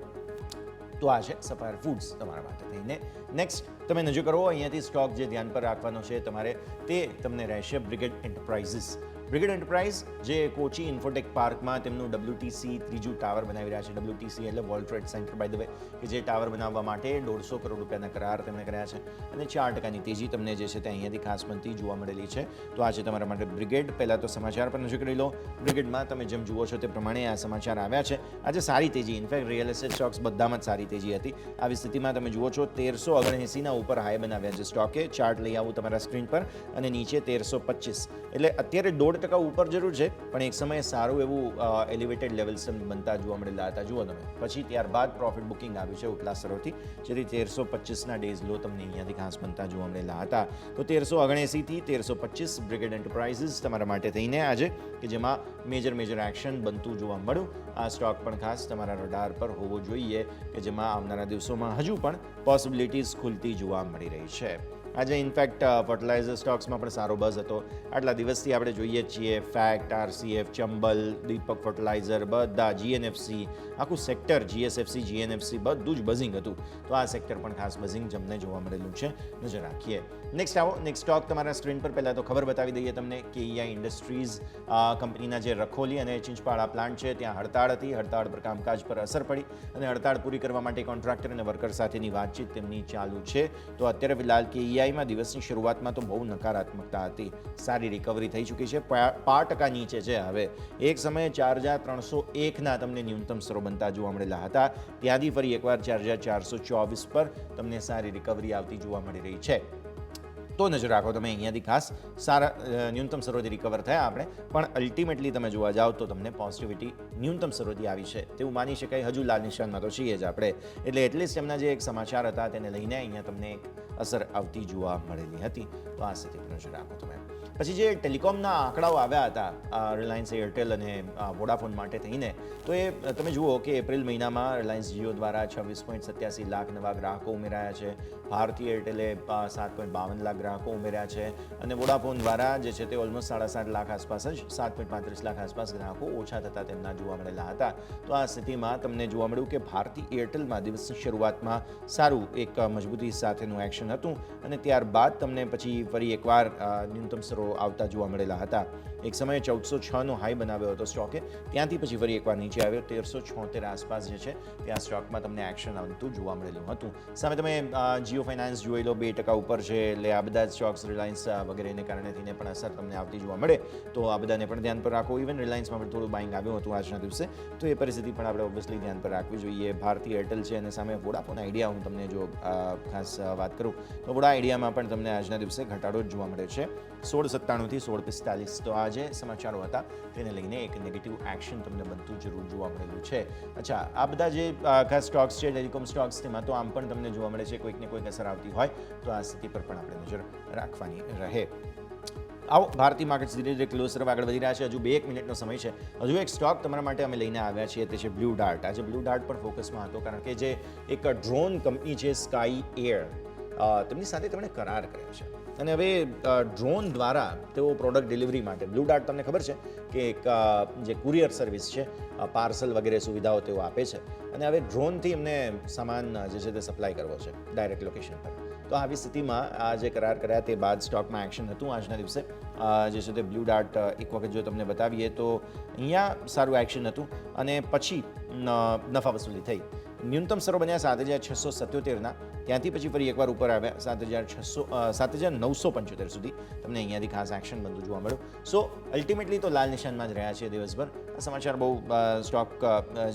તો આ છે સફાયર ફૂડ્સ તમારા માટે થઈને. નેક્સ્ટ તમે નજર કરો, અહીંયાથી સ્ટોક જે ધ્યાન પર રાખવાનો છે તમારે તે તમને રહેશે બ્રિગેડ એન્ટરપ્રાઇઝીસ. બ્રિગેડ એન્ટરપ્રાઇઝ જે કોચી ઇન્ફોટેક પાર્કમાં તેમનું WTC ત્રીજું ટાવર બનાવી રહ્યા છે. WTC એટલે world trade centre by the way, કે જે ટાવર બનાવવા માટે 150 કરોડ રૂપિયાના કરાર તેમણે કર્યા છે અને 4%ની તેજી તમને જે છે તે અહીંયાથી ખાસ બનતી જોવા મળેલી છે. તો આ છે તમારા માટે બ્રિગેડ. પહેલાં તો સમાચાર પર નજર કરી લો. બ્રિગેડમાં તમે જેમ જુઓ છો તે પ્રમાણે આ સમાચાર આવ્યા છે. આજે સારી તેજી, ઇનફેક્ટ રિયલ એસ્ટેટ સ્ટોક્સ બધામાં જ સારી તેજી હતી. આવી સ્થિતિમાં તમે જુઓ છો 1379ના ઉપર હાઈ બનાવ્યા છે સ્ટોકે. ચાર્ટ લઈ આવું તમારા સ્ક્રીન પર અને નીચે 1325, એટલે અત્યારે 1.5% ઉપર જરૂર છે, પણ એક સમયે સારું એવું એલિવેટેડ લેવલ્સ બનતા જોવા મળેલા હતા. જુઓ તમે, પછી ત્યારબાદ પ્રોફિટ બુકિંગ આવ્યું છે ઉપલા સ્તરોથી, જેથી 1325ના ડેઝ લો તમને અહીંયાથી ખાસ બનતા જોવા મળેલા હતા. તો 1379થી 1325 બ્રિગેડ એન્ટરપ્રાઇઝીસ તમારા માટે થઈને આજે કે જેમાં મેજર એક્શન બનતું જોવા મળ્યું. આ સ્ટોક પણ ખાસ તમારા રડાર પર હોવો જોઈએ કે જેમાં આવનારા દિવસોમાં હજુ પણ પોસિબિલિટીઝ ખુલતી જોવા મળી રહી છે. આજે ઇનફેક્ટ ફર્ટિલાઇઝર સ્ટોક્સમાં પણ સારો બઝ હતો. આટલા દિવસથી આપણે જોઈએ છીએ ફેક્ટ, RCF, ચંબલ, દીપક ફર્ટિલાઇઝર, બધા GNFC, આખું સેક્ટર GSFC, GNFC બધું જ બઝિંગ હતું. તો આ સેક્ટર પણ ખાસ બઝિંગ જમને જોવા મળેલું છે. નજર રાખીએ. નેક્સ્ટ આવો, નેક્સ્ટ સ્ટોક તમારા સ્ક્રીન પર. પહેલાં તો ખબર બતાવી દઈએ તમને કે EI ઇન્ડસ્ટ્રીઝ કંપનીના જે રખોલી અને ચિંચપાડા પ્લાન્ટ છે ત્યાં હડતાળ હતી. હડતાળ પર કામકાજ પર અસર પડી અને હડતાળ પૂરી કરવા માટે કોન્ટ્રાક્ટર અને વર્કર સાથેની વાતચીત તેમની ચાલુ છે. તો અત્યારે ફિલહાલ કે EIમાં દિવસની શરૂઆતમાં તો બહુ નકારાત્મકતા હતી. સારી રિકવરી થઈ ચૂકી છે, 5% નીચે છે. હવે એક સમયે 4301ના તમને ન્યૂનતમ સ્તરો બનતા જોવા મળેલા હતા. ત્યાંથી ફરી એકવાર 4424 પર તમને સારી રિકવરી આવતી જોવા મળી રહી છે. તો નજર રાખો તમે અહીંયાથી ખાસ સારા ન્યૂનતમ સ્તરોથી રિકવર થયા આપણે, પણ અલ્ટિમેટલી તમે જોવા જાઓ તો તમને પોઝિટિવિટી ન્યૂનતમ સ્તરોથી આવી છે તેવું માની શકાય. હજુ લાલ નિશાનમાં તો છીએ જ આપણે, એટલે એટલીસ્ટ એમના જે એક સમાચાર હતા તેને લઈને અહીંયા તમને એક અસર આવતી જોવા મળેલી હતી. તો આ સ્થિતિ પર નજર રાખો તમે. પછી જે ટેલિકોમના આંકડાઓ આવ્યા હતા રિલાયન્સ એરટેલ અને વોડાફોન માટે થઈને, તો એ તમે જુઓ કે એપ્રિલ મહિનામાં રિલાયન્સ જીઓ દ્વારા 26.87 લાખ નવા ગ્રાહકો ઉમેરાયા છે, ભારતી એરટેલે 7.52 લાખ ગ્રાહકો ઉમેર્યા છે અને વોડાફોન દ્વારા જે છે તે ઓલમોસ્ટ 7.5 લાખ આસપાસ જ 7.35 લાખ આસપાસ ગ્રાહકો ઓછા થતા તેમના જોવા મળેલા હતા. તો આ સ્થિતિમાં તમને જોવા મળ્યું કે ભારતી એરટેલમાં દિવસની શરૂઆતમાં સારું એક મજબૂતી સાથેનું એક્શન હતું અને ત્યારબાદ તમને પછી ફરી એકવાર ન્યૂનતમ સ્તરો આવતા જોવા મળેલા હતા. એક સમયે 1406નો હાઈ બનાવ્યો હતો સ્ટોકે, ત્યાંથી પછી ફરી એકવાર નીચે આવ્યો 1376 આસપાસ જે છે ત્યાં સ્ટોકમાં તમને એક્શન આવતું જોવા મળેલું હતું. સામે તમે જીઓ ફાઇનાન્સ જોઈ લો 2% ઉપર છે, એટલે આ બધા સ્ટોક્સ રિલાયન્સ વગેરેને કારણે થઈને પણ અસર તમને આવતી જોવા મળે, તો આ બધાને પણ ધ્યાન પર રાખો. ઇવન રિલાયન્સમાં પણ થોડું બાઇંગ આવ્યું હતું આજના દિવસે, તો એ પરિસ્થિતિ પણ આપણે ઓબ્વિયસલી ધ્યાન પર રાખવી જોઈએ. ભારતી એરટેલ છે અને સામે વોડાફોન આઈડિયા હું તમને જો ખાસ વાત કરું તો વોડા આઈડિયામાં પણ તમને આજના દિવસે ઘટાડો જ જોવા મળે છે 1697 થી 1645. તો આ જે સમાચારો હતા તેને લઈને એક નેગેટિવ એક્શન તમને બનતું જરૂર જોવા મળેલું છે. અચ્છા, આ બધા જે ખાસ સ્ટોક્સ છે ટેલિકોમ સ્ટોક્સ, તેમાં તો આમ પણ તમને જોવા મળે છે કોઈક ને કોઈક અસર આવતી હોય, તો આ સ્થિતિ પર પણ આપણે નજર રાખવાની રહે. આવો ભારતીય માર્કેટ્સ ધીરે ધીરે ક્લોઝ તરફ આગળ વધી રહ્યા છે. હજુ 2 મિનિટનો સમય છે. હજુ એક સ્ટોક તમારા માટે અમે લઈને આવ્યા છીએ, તે છે બ્લુ ડાર્ટ. આજે બ્લુ ડાર્ટ પણ ફોકસમાં હતો કારણ કે જે એક ડ્રોન કંપની છે સ્કાય એર, તેમની સાથે તેમણે કરાર કર્યા છે અને હવે ડ્રોન દ્વારા તેઓ પ્રોડક્ટ ડિલિવરી માટે, બ્લુ ડાર્ટ તમને ખબર છે કે એક જે કુરિયર સર્વિસ છે, પાર્સલ વગેરે સુવિધાઓ તેઓ આપે છે અને હવે ડ્રોનથી એમને સામાન જે છે તે સપ્લાય કરવો છે ડાયરેક્ટ લોકેશન પર. તો આવી સ્થિતિમાં આ જે કરાર કર્યા તે બાદ સ્ટોકમાં એક્શન હતું આજના દિવસે. જે છે તે બ્લુ ડાર્ટ એક વખત જો તમને બતાવીએ તો અહીંયા સારું એક્શન હતું અને પછી નફા વસૂલી થઈ. ન્યૂનતમ સ્તરો બન્યા 7677ના, ત્યાંથી પછી ફરી એકવાર ઉપર આવ્યા 7975 સુધી તમને અહીંયાથી ખાસ એક્શન બનતું જોવા મળ્યું. સો અલ્ટિમેટલી તો લાલ નિશાનમાં જ રહ્યા છે દિવસભર. આ સમાચાર બહુ સ્ટોક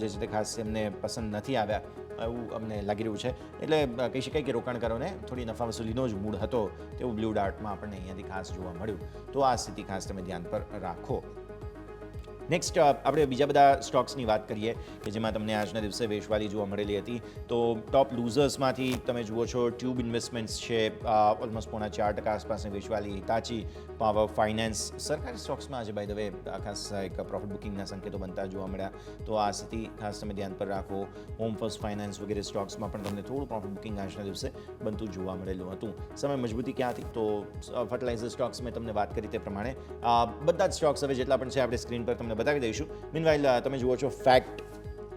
જે છે તે ખાસ એમને પસંદ નથી આવ્યા એવું અમને લાગી રહ્યું છે, એટલે કહી શકાય કે રોકાણકારોને થોડી નફા વસૂલીનો જ મૂડ હતો તેવું બ્લુ ડાર્ટમાં આપણને અહીંયાથી ખાસ જોવા મળ્યું. તો આ સ્થિતિ ખાસ તમે ધ્યાન પર રાખો. નેક્સ્ટ આપણે બીજા બધા સ્ટોક્સની વાત કરીએ કે જેમાં તમને આજના દિવસે વેચવાલી જોવા મળેલી હતી. તો ટોપ લૂઝર્સમાંથી તમે જુઓ છો ટ્યુબ ઇન્વેસ્ટમેન્ટ્સ છે, ઓલમોસ્ટ 4.5% આસપાસની વેચવાલી. હિતાચી પાવર ફાઇનાન્સ, સરકારી સ્ટોક્સમાં આજે બાય ધ વે ખાસ એક પ્રોફિટ બુકિંગના સંકેતો બનતા જોવા મળ્યા, તો આ સ્થિતિ ખાસ તમે ધ્યાન પર રાખો. હોમ ફર્સ્ટ ફાઇનાન્સ વગેરે સ્ટોક્સમાં પણ તમને થોડું પ્રોફિટ બુકિંગ આજના દિવસે બનતું જોવા મળેલું હતું. સમય મજબૂતી ક્યાંથી? તો ફર્ટિલાઇઝર સ્ટોક્સ મેં તમને વાત કરી તે પ્રમાણે બધા જ સ્ટોક્સ હવે જેટલા પણ છે આપણે સ્ક્રીન પર તમને બતાવી દઈશું. મીનવાઇલ તમે જુઓ છો ફેક્ટ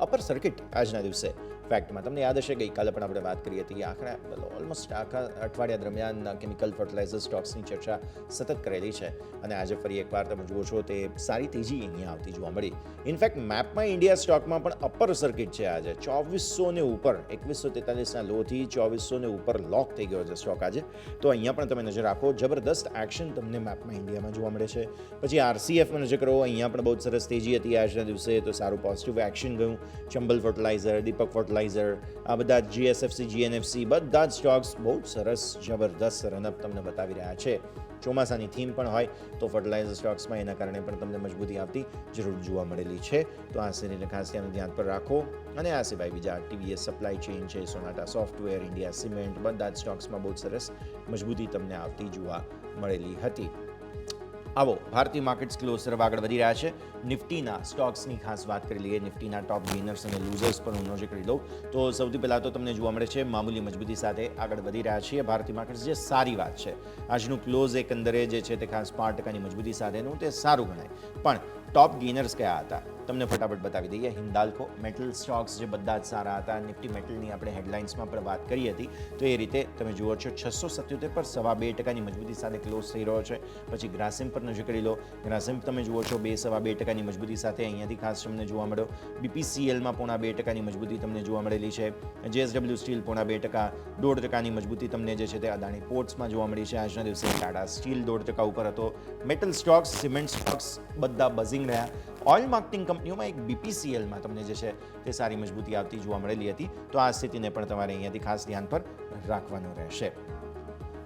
અપર સર્કિટ આજના દિવસે. ફેક્ટમાં તમને યાદ હશે ગઈકાલે પણ આપણે વાત કરી હતી, આખા ઓલમોસ્ટ આખા અઠવાડિયા દરમિયાન કેમિકલ ફર્ટિલાઇઝર સ્ટોક્સની ચર્ચા સતત કરેલી છે અને આજે ફરી એકવાર તમે જુઓ છો તે સારી તેજી અહીંયા આવતી જોવા મળી. ઇનફેક્ટ મેપમાં ઇન્ડિયા સ્ટોકમાં પણ અપર સર્કિટ છે આજે 2400 ને ઉપર, 2143ના લોથી 2400 ને ઉપર લોક થઈ ગયો છે સ્ટોક આજે. તો અહીંયા પણ તમે નજર રાખો, જબરદસ્ત એક્શન તમને મેપમાં ઇન્ડિયામાં જોવા મળે છે. પછી આરસીએફમાં નજર કરો, અહીંયા પણ બહુ સરસ તેજી હતી આજના દિવસે, તો સારું પોઝિટિવ એક્શન ગયું. ચંબલ ફર્ટિલાઇઝર, દીપક ફર્ટિલાઇઝર, આ બધા જીએસએફસી, જીએનએફસી બધા જ સ્ટોક્સ બહુ સરસ જબરદસ્ત રનઅપ તમને બતાવી રહ્યા છે. ચોમાસાની થીમ પણ હોય તો ફર્ટિલાઇઝર સ્ટોક્સમાં એના કારણે પણ તમને મજબૂતી આવતી જરૂર જોવા મળેલી છે. તો આ શ્રેણીને ખાસ ધ્યાન પર રાખો. અને આ સિવાય બીજા ટીવીએસ સપ્લાય ચેઇન છે, સોનાટા સોફ્ટવેર, ઇન્ડિયા સિમેન્ટ, બધા જ સ્ટોક્સમાં બહુ સરસ મજબૂતી તમને આવતી જોવા મળેલી હતી. આવો ભારતીય માર્કેટ્સ ક્લોઝ તરફ આગળ વધી રહ્યા છે. નિફ્ટીના સ્ટોક્સની ખાસ વાત કરી લઈએ. નિફ્ટીના ટોપ ગેનર્સ અને લૂઝર્સ પર હું નજર કરી લઉં તો સૌથી પહેલાં તો તમને જોવા મળે છે મામૂલી મજબૂતી સાથે આગળ વધી રહ્યા છીએ ભારતીય માર્કેટ્સ, જે સારી વાત છે. આજનું ક્લોઝ એકંદરે જે છે તે ખાસ 5%ની મજબૂતી સાથેનું, તે સારું ગણાય. પણ ટોપ ગેનર્સ કયા હતા તમને ફટાફટ બતાવી દઈએ. હિન્દાલ્કો, મેટલ સ્ટોક્સ જે બધા જ સારા હતા. નિફ્ટી મેટલની આપણે હેડલાઇન્સમાં પણ વાત કરી હતી, તો એ રીતે તમે જુઓ છો 677 પર 2.25%ની મજબૂતી સાથે ક્લોઝ થઈ રહ્યો છે. પછી ગ્રાસિમ પર નજર કરી લો. ગ્રાસિમ તમે જુઓ છો 2.25%ની મજબૂતી સાથે અહીંયાથી ખાસ તમને જોવા મળ્યો. બીપીસીએલમાં 0.5%ની મજબૂતી તમને જોવા મળેલી છે. જેએસડબલ્યુ સ્ટીલ 0.5%, 1.5%ની મજબૂતી તમને જે છે તે અદાણી પોર્ટ્સમાં જોવા મળી છે આજના દિવસે. ટાટા સ્ટીલ 1.5% ઉપર હતો. મેટલ સ્ટોક્સ, સિમેન્ટ સ્ટોક્સ બધા બઝિંગ રહ્યા. ઓઇલ માર્કેટિંગ કંપનીઓમાં એક બીપીસીએલમાં તમને જે છે તે સારી મજબૂતી આવતી જોવા મળેલી હતી. તો આ સ્થિતિને પણ તમારે અહીંયાથી ખાસ ધ્યાન પર રાખવાનું રહેશે.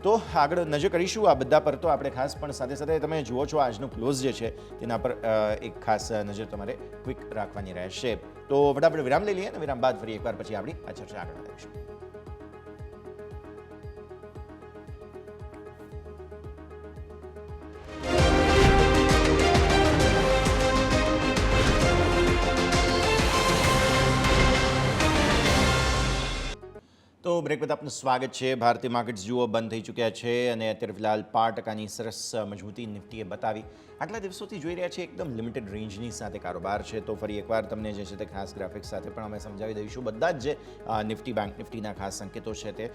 તો આગળ નજર કરીશું આ બધા પર. તો આપણે ખાસ પણ સાથે સાથે તમે જુઓ છો આજનું ક્લોઝ જે છે તેના પર એક ખાસ નજર તમારે ક્વિક રાખવાની રહેશે. તો ફટાફટ વિરામ લઈ લઈએ અને વિરામ બાદ ફરી એકવાર પછી આપણી આ ચર્ચા આગળ વધારીશું. બ્રેક બાદ આપનું સ્વાગત છે. ભારતીય માર્કેટ્સ જુઓ બંધ થઈ ચૂક્યા છે અને અત્યારે ફિલહાલ 5% સરસ મજબૂતી નિફ્ટીએ બતાવી. આટલા દિવસોથી જોઈ રહ્યા છે એકદમ લિમિટેડ રેન્જની સાથે કારોબાર છે. તો ફરી એકવાર તમને જે છે તે ખાસ ગ્રાફિક્સ સાથે પણ અમે સમજાવી દઈશું. બધા જ જે નિફ્ટી બેંક નિફ્ટીના ખાસ સંકેતો છે તે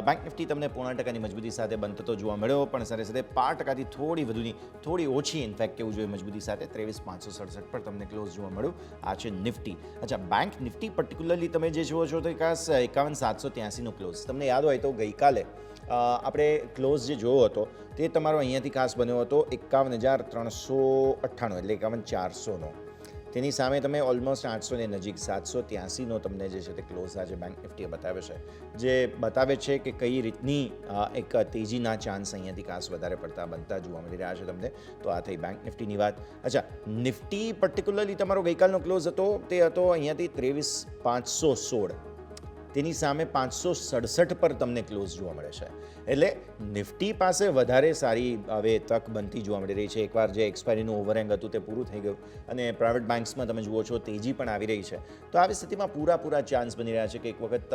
બેંક નિફ્ટી તમને 0.5% મજબૂતી સાથે બંધ થતો જોવા મળ્યો, પણ સાથે સાથે 5%થી થોડી વધુની થોડી ઓછી ઇનફેક્ટ કેવું જોઈએ મજબૂતી સાથે 23,567 પર તમને ક્લોઝ જોવા મળ્યું. આ છે નિફ્ટી. અચ્છા, બેંક નિફ્ટી પર્ટિક્યુલરલી તમે જે જુઓ છો તો ખાસ 51,783નો ક્લોઝ. તમને યાદ હોય તો ગઈકાલે આપણે ક્લોઝ જે જોયો હતો તે તમારો અહીંયાથી ખાસ બન્યો હતો 51,398 એટલે 51,400નો. તેની સામે તમે ઓલમોસ્ટ 800 ની નજીક 783નો તમને જે છે તે ક્લોઝ આજે બેંક નિફ્ટીએ બતાવ્યો છે, જે બતાવે છે કે કઈ રીતની એક તેજીના ચાન્સ અહીંયાથી ખાસ વધારે પડતા બનતા જોવા મળી રહ્યા છે તમને. તો આ થઈ બેંક નિફ્ટીની વાત. અચ્છા, નિફ્ટી પર્ટિક્યુલરલી તમારો ગઈકાલનો ક્લોઝ હતો તે હતો અહીંયાથી 23,516. તેની સામે 567 પર તમને ક્લોઝ જોવા મળે છે. એટલે નિફ્ટી પાસે વધારે સારી હવે તક બનતી જોવા મળી રહી છે. એકવાર જે એક્સપાયરીનું ઓવરહેંગ હતું તે પૂરું થઈ ગયું અને પ્રાઇવેટ બેન્ક્સમાં તમે જુઓ છો તેજી પણ આવી રહી છે. તો આવી સ્થિતિમાં પૂરા ચાન્સ બની રહ્યા છે કે એક વખત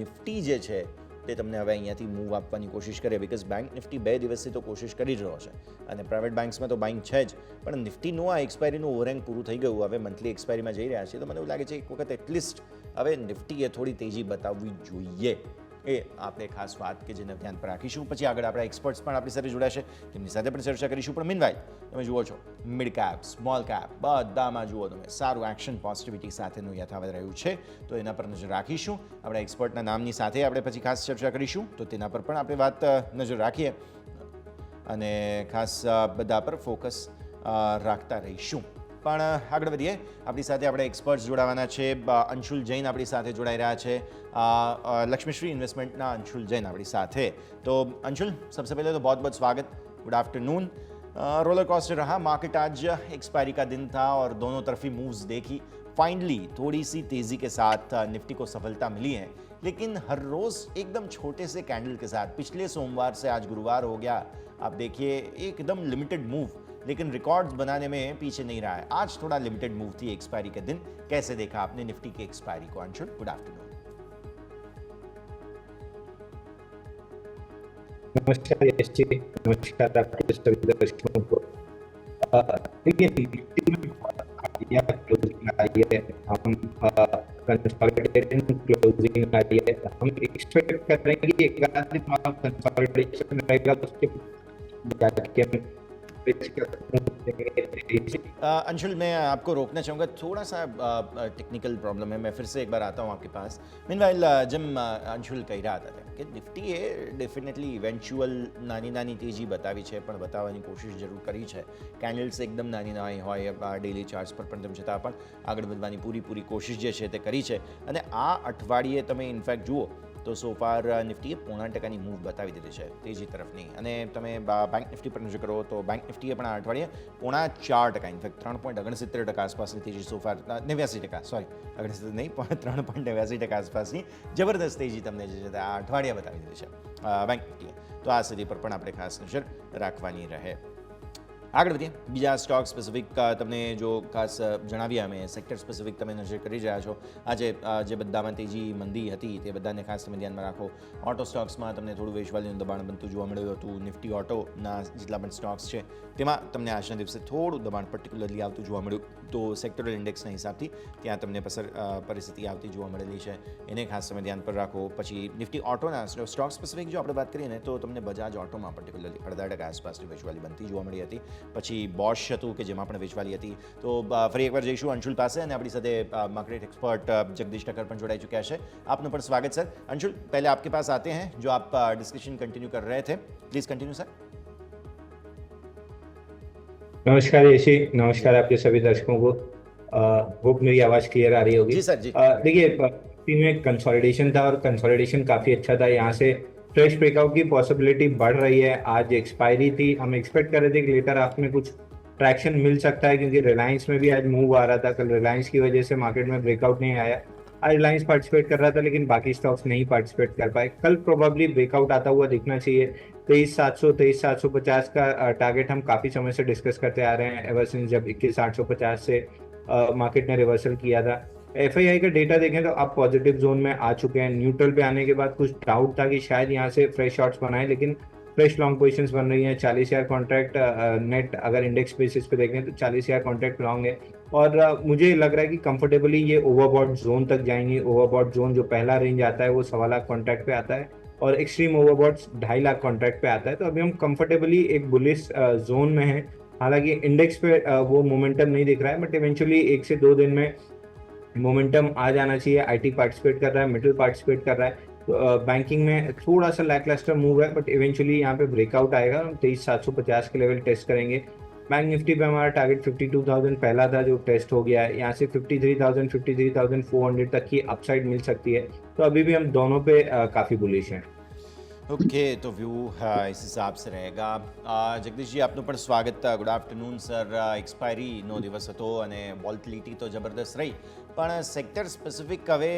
નિફ્ટી જે છે તે તમને હવે અહીંયાથી મૂવ આપવાની કોશિશ કરે, બિકોઝ બેંક નિફ્ટી 2 દિવસથી તો કોશિશ કરી જ રહ્યો છે અને પ્રાઇવેટ બેન્ક્સમાં તો બાઇંગ છે જ, પણ નિફ્ટીનું આ એક્સપાયરીનું ઓવરહેંગ પૂરું થઈ ગયું, હવે મંથલી એક્સપાયરીમાં જઈ રહ્યા છે. તો મને એવું લાગે છે એક વખત એટલીસ્ટ હવે નિફ્ટીએ થોડી તેજી બતાવવી જોઈએ. એ આપણે ખાસ વાત કે જેને ધ્યાન પર રાખીશું. પછી આગળ આપણા એક્સપર્ટ્સ પણ આપણી સાથે જોડાશે, તેમની સાથે પણ ચર્ચા કરીશું. પણ મીનવાઇલ તમે જુઓ છો મિડ કેપ, સ્મોલ કેપ બધામાં જુઓ તમે સારું એક્શન પોઝિટિવિટી સાથેનું યથાવત રહ્યું છે. તો એના પર નજર રાખીશું. આપણા એક્સપર્ટના નામની સાથે આપણે પછી ખાસ ચર્ચા કરીશું, તો તેના પર પણ આપણે વાત નજર રાખીએ અને ખાસ બધા પર ફોકસ રાખતા રહીશું. પણ આગળ વધીએ. આપણી સાથે આપણે એક્સપર્ટ્સ જોડાવાના છે. અંશુલ જૈન આપણી સાથે જોડાઈ રહ્યા છે. લક્ષ્મીશ્રી ઇન્વેસ્ટમેન્ટના અંશુલ जैन આપણી સાથે. तो अंशुल, सबसे पहले तो बहुत बहुत स्वागत. Good afternoon. रोलर कोस्टर रहा मार्केट. आज एक्सपायरी का दिन था और दोनों तरफी मूव्स देखी. फाइनली थोड़ी सी तेज़ी के साथ निफ्टी को सफलता मिली है, लेकिन हर रोज़ एकदम छोटे से कैंडल के साथ. पिछले सोमवार से आज गुरुवार हो गया, आप देखिए एकदम लिमिटेड मूव, लेकिन रिकॉर्ड्स बनाने में पीछे नहीं रहा है. आज थोड़ा लिमिटेड मूव थी एक्सपायरी के दिन. कैसे देखा आपने निफ्टी की एक्सपायरी को अंशुल? Good afternoon. नमस्कार यश जी, नमस्कार आपके सभी दर्शकों को. देखिए निफ्टी में बढ़िया क्लोजिंग आई है. हम कंसोलिडेशन क्लोजिंग आई है. हम एक्सपेक्ट कर रहे हैं कि एक आध दिन में कंसोलिडेशन रहेगा, उसके जाके अंशुल, मैं आपको रोकना चाहूँगा, थोड़ा सा टेक्निकल प्रॉब्लम है. मैं फिर से एक बार आता हूँ आपके पास. मीनवाइल જેમ અંશુલ કહી રહ્યા હતા કે નિફ્ટીએ ડેફિનેટલી ઇવેન્ચ્યુઅલ નાની તેજી બતાવી છે, પણ બતાવવાની કોશિશ જરૂર કરી છે. કેન્ડલ્સ એકદમ નાની હોય ડેલી ચાર્ટ્સ પર, પણ તેમ છતાં પણ આગળ વધવાની પૂરી કોશિશ જે છે તે કરી છે. અને આ અઠવાડિયે તમે ઇનફેક્ટ જુઓ તો સોફાર નિફ્ટીએ 0.5%ની મૂવ બતાવી દીધી છે તેજી તરફની. અને તમે બેંક નિફ્ટી પર નજર કરો તો બેંક નિફ્ટીએ પણ આ અઠવાડિયે 0.4%, ઇનફેક્ટ 3.69% આસપાસની તેજી સોફાર, 89%, સોરી 69 નહીં પણ 3.89% આસપાસની જબરદસ્ત તેજી તમને જે છે આ અઠવાડિયે બતાવી દીધી છે બેંક નિફ્ટીએ. તો આ સ્થિતિ પર પણ આપણે ખાસ નજર રાખવાની રહે. આગળ વધીએ. બીજા સ્ટોક સ્પેસિફિક તમને જો ખાસ જણાવીએ અમે, સેક્ટર સ્પેસિફિક તમે નજર કરી રહ્યા છો. આજે જે બધામાં તેજી મંદી હતી તે બધાને ખાસ તમે ધ્યાનમાં રાખો. ઓટો સ્ટોક્સમાં તમને થોડું વેચવાલીનું દબાણ બનતું જોવા મળ્યું હતું. નિફ્ટી ઓટોના જેટલા પણ સ્ટોક્સ છે તેમાં તમને આજના દિવસે થોડું દબાણ પર્ટિક્યુલરલી આવતું જોવા મળ્યું. તો સેક્ટરલ ઇન્ડેક્સના હિસાબથી ત્યાં તમને પરિસ્થિતિ આવતી જોવા મળેલી છે, એને ખાસ તમે ધ્યાન પર રાખો. પછી નિફ્ટી ઓટોના સ્ટોક સ્પેસિફિક જો આપણે વાત કરીએ ને તો તમને બજાજ ઓટોમાં પર્ટિક્યુલરલી 0.5% આસપાસની વેચવાલી બનતી જોવા મળી હતી. પછી બોશ હતું કે જેમાં પણ વેચવાલી હતી. તો ફરી એકવાર જઈશું અંશુલ પાસે અને આપણી સાથે માર્કેટ एक्सपर्ट जगदीश टक्कर પણ જોડાઈ ચૂક્યા છે. આપનું પણ સ્વાગત સર. अंशुल, पहले आपके पास आते हैं, जो आप डिस्कशन कंटिन्यू कर रहे थे, प्लीज कंटिन्यू सर. नमस्कार यशी, नमस्कार आपके सभी दर्शकों को. होप मेरी आवाज क्लियर आ रही होगी. जी सर, जी. देखिए में कंसोलिडेशन था और कंसोलिडेशन काफी अच्छा था. यहाँ से फ्रेश ब्रेकआउट की पॉसिबिलिटी बढ़ रही है. आज एक्सपायरी थी, हम एक्सपेक्ट कर रहे थे कि लेटर हाफ में कुछ ट्रैक्शन मिल सकता है, क्योंकि रिलायंस में भी आज मूव आ रहा था. कल रिलायंस की वजह से मार्केट में ब्रेकआउट नहीं आया. आज रिलायंस पार्टिसिपेट कर रहा था, लेकिन बाकी स्टॉक्स नहीं पार्टिसिपेट कर पाए. कल प्रोबेबली ब्रेकआउट आता हुआ दिखना चाहिए. 23,700 23,750 का टारगेट हम काफी समय से डिस्कस करते आ रहे हैं, एवर सिंस जब 21,850 से मार्केट ने रिवर्सल किया था. एफआईआई का डेटा देखें तो आप पॉजिटिव जोन में आ चुके हैं। न्यूट्रल पे आने के बाद कुछ डाउट था कि शायद यहाँ से फ्रेश शॉट्स बनाए, लेकिन फ्रेश लॉन्ग पोजीशंस बन रही हैं। 40,000 कॉन्ट्रैक्ट नेट अगर इंडेक्स बेसिस पे देखें तो 40,000 कॉन्ट्रैक्ट लॉन्ग है। और मुझे लग रहा है कि कंफर्टेबली ये ओवरबॉट जोन तक जाएंगे। ओवरबॉट जोन जो पहला रेंज आता है वो 1.25 लाख कॉन्ट्रैक्ट पे आता है और एक्सट्रीम ओवरबॉट्स 2.5 लाख कॉन्ट्रैक्ट पे आता है। तो अभी हम कंफर्टेबली एक बुलिश जोन में हैं। हालांकि इंडेक्स पे वो मोमेंटम नहीं दिख रहा है, बट इवेंचुअली 1 से 2 दिन में मोमेंटम आ जाना चाहिए। आईटी पार्टिसिपेट कर रहा है, मेटल पार्टिसिपेट कर रहा है। तो बैंकिंग में थोड़ा सा लैकलस्टर मूव है, बट इवेंचुअली यहाँ पे ब्रेकआउट आएगा। हम 23,750 के लेवल टेस्ट करेंगे। बैंक निफ्टी पे हमारा टारगेट 52,000 पहला था जो टेस्ट हो गया है। यहाँ से 53,000 53,400 तक की अपसाइड मिल सकती है। तो अभी भी हम दोनों पे काफ़ी बुलिश हैं। ઓકે, તો વ્યૂ इस हिसाब से रहेगा. જગદીશજી આપનું પણ સ્વાગત. Good afternoon sir. એક્સપાયરીનો દિવસ હતો અને વોલ્ટિલિટી તો જબરદસ્ત રહી, પણ સેક્ટર સ્પેસિફિક હવે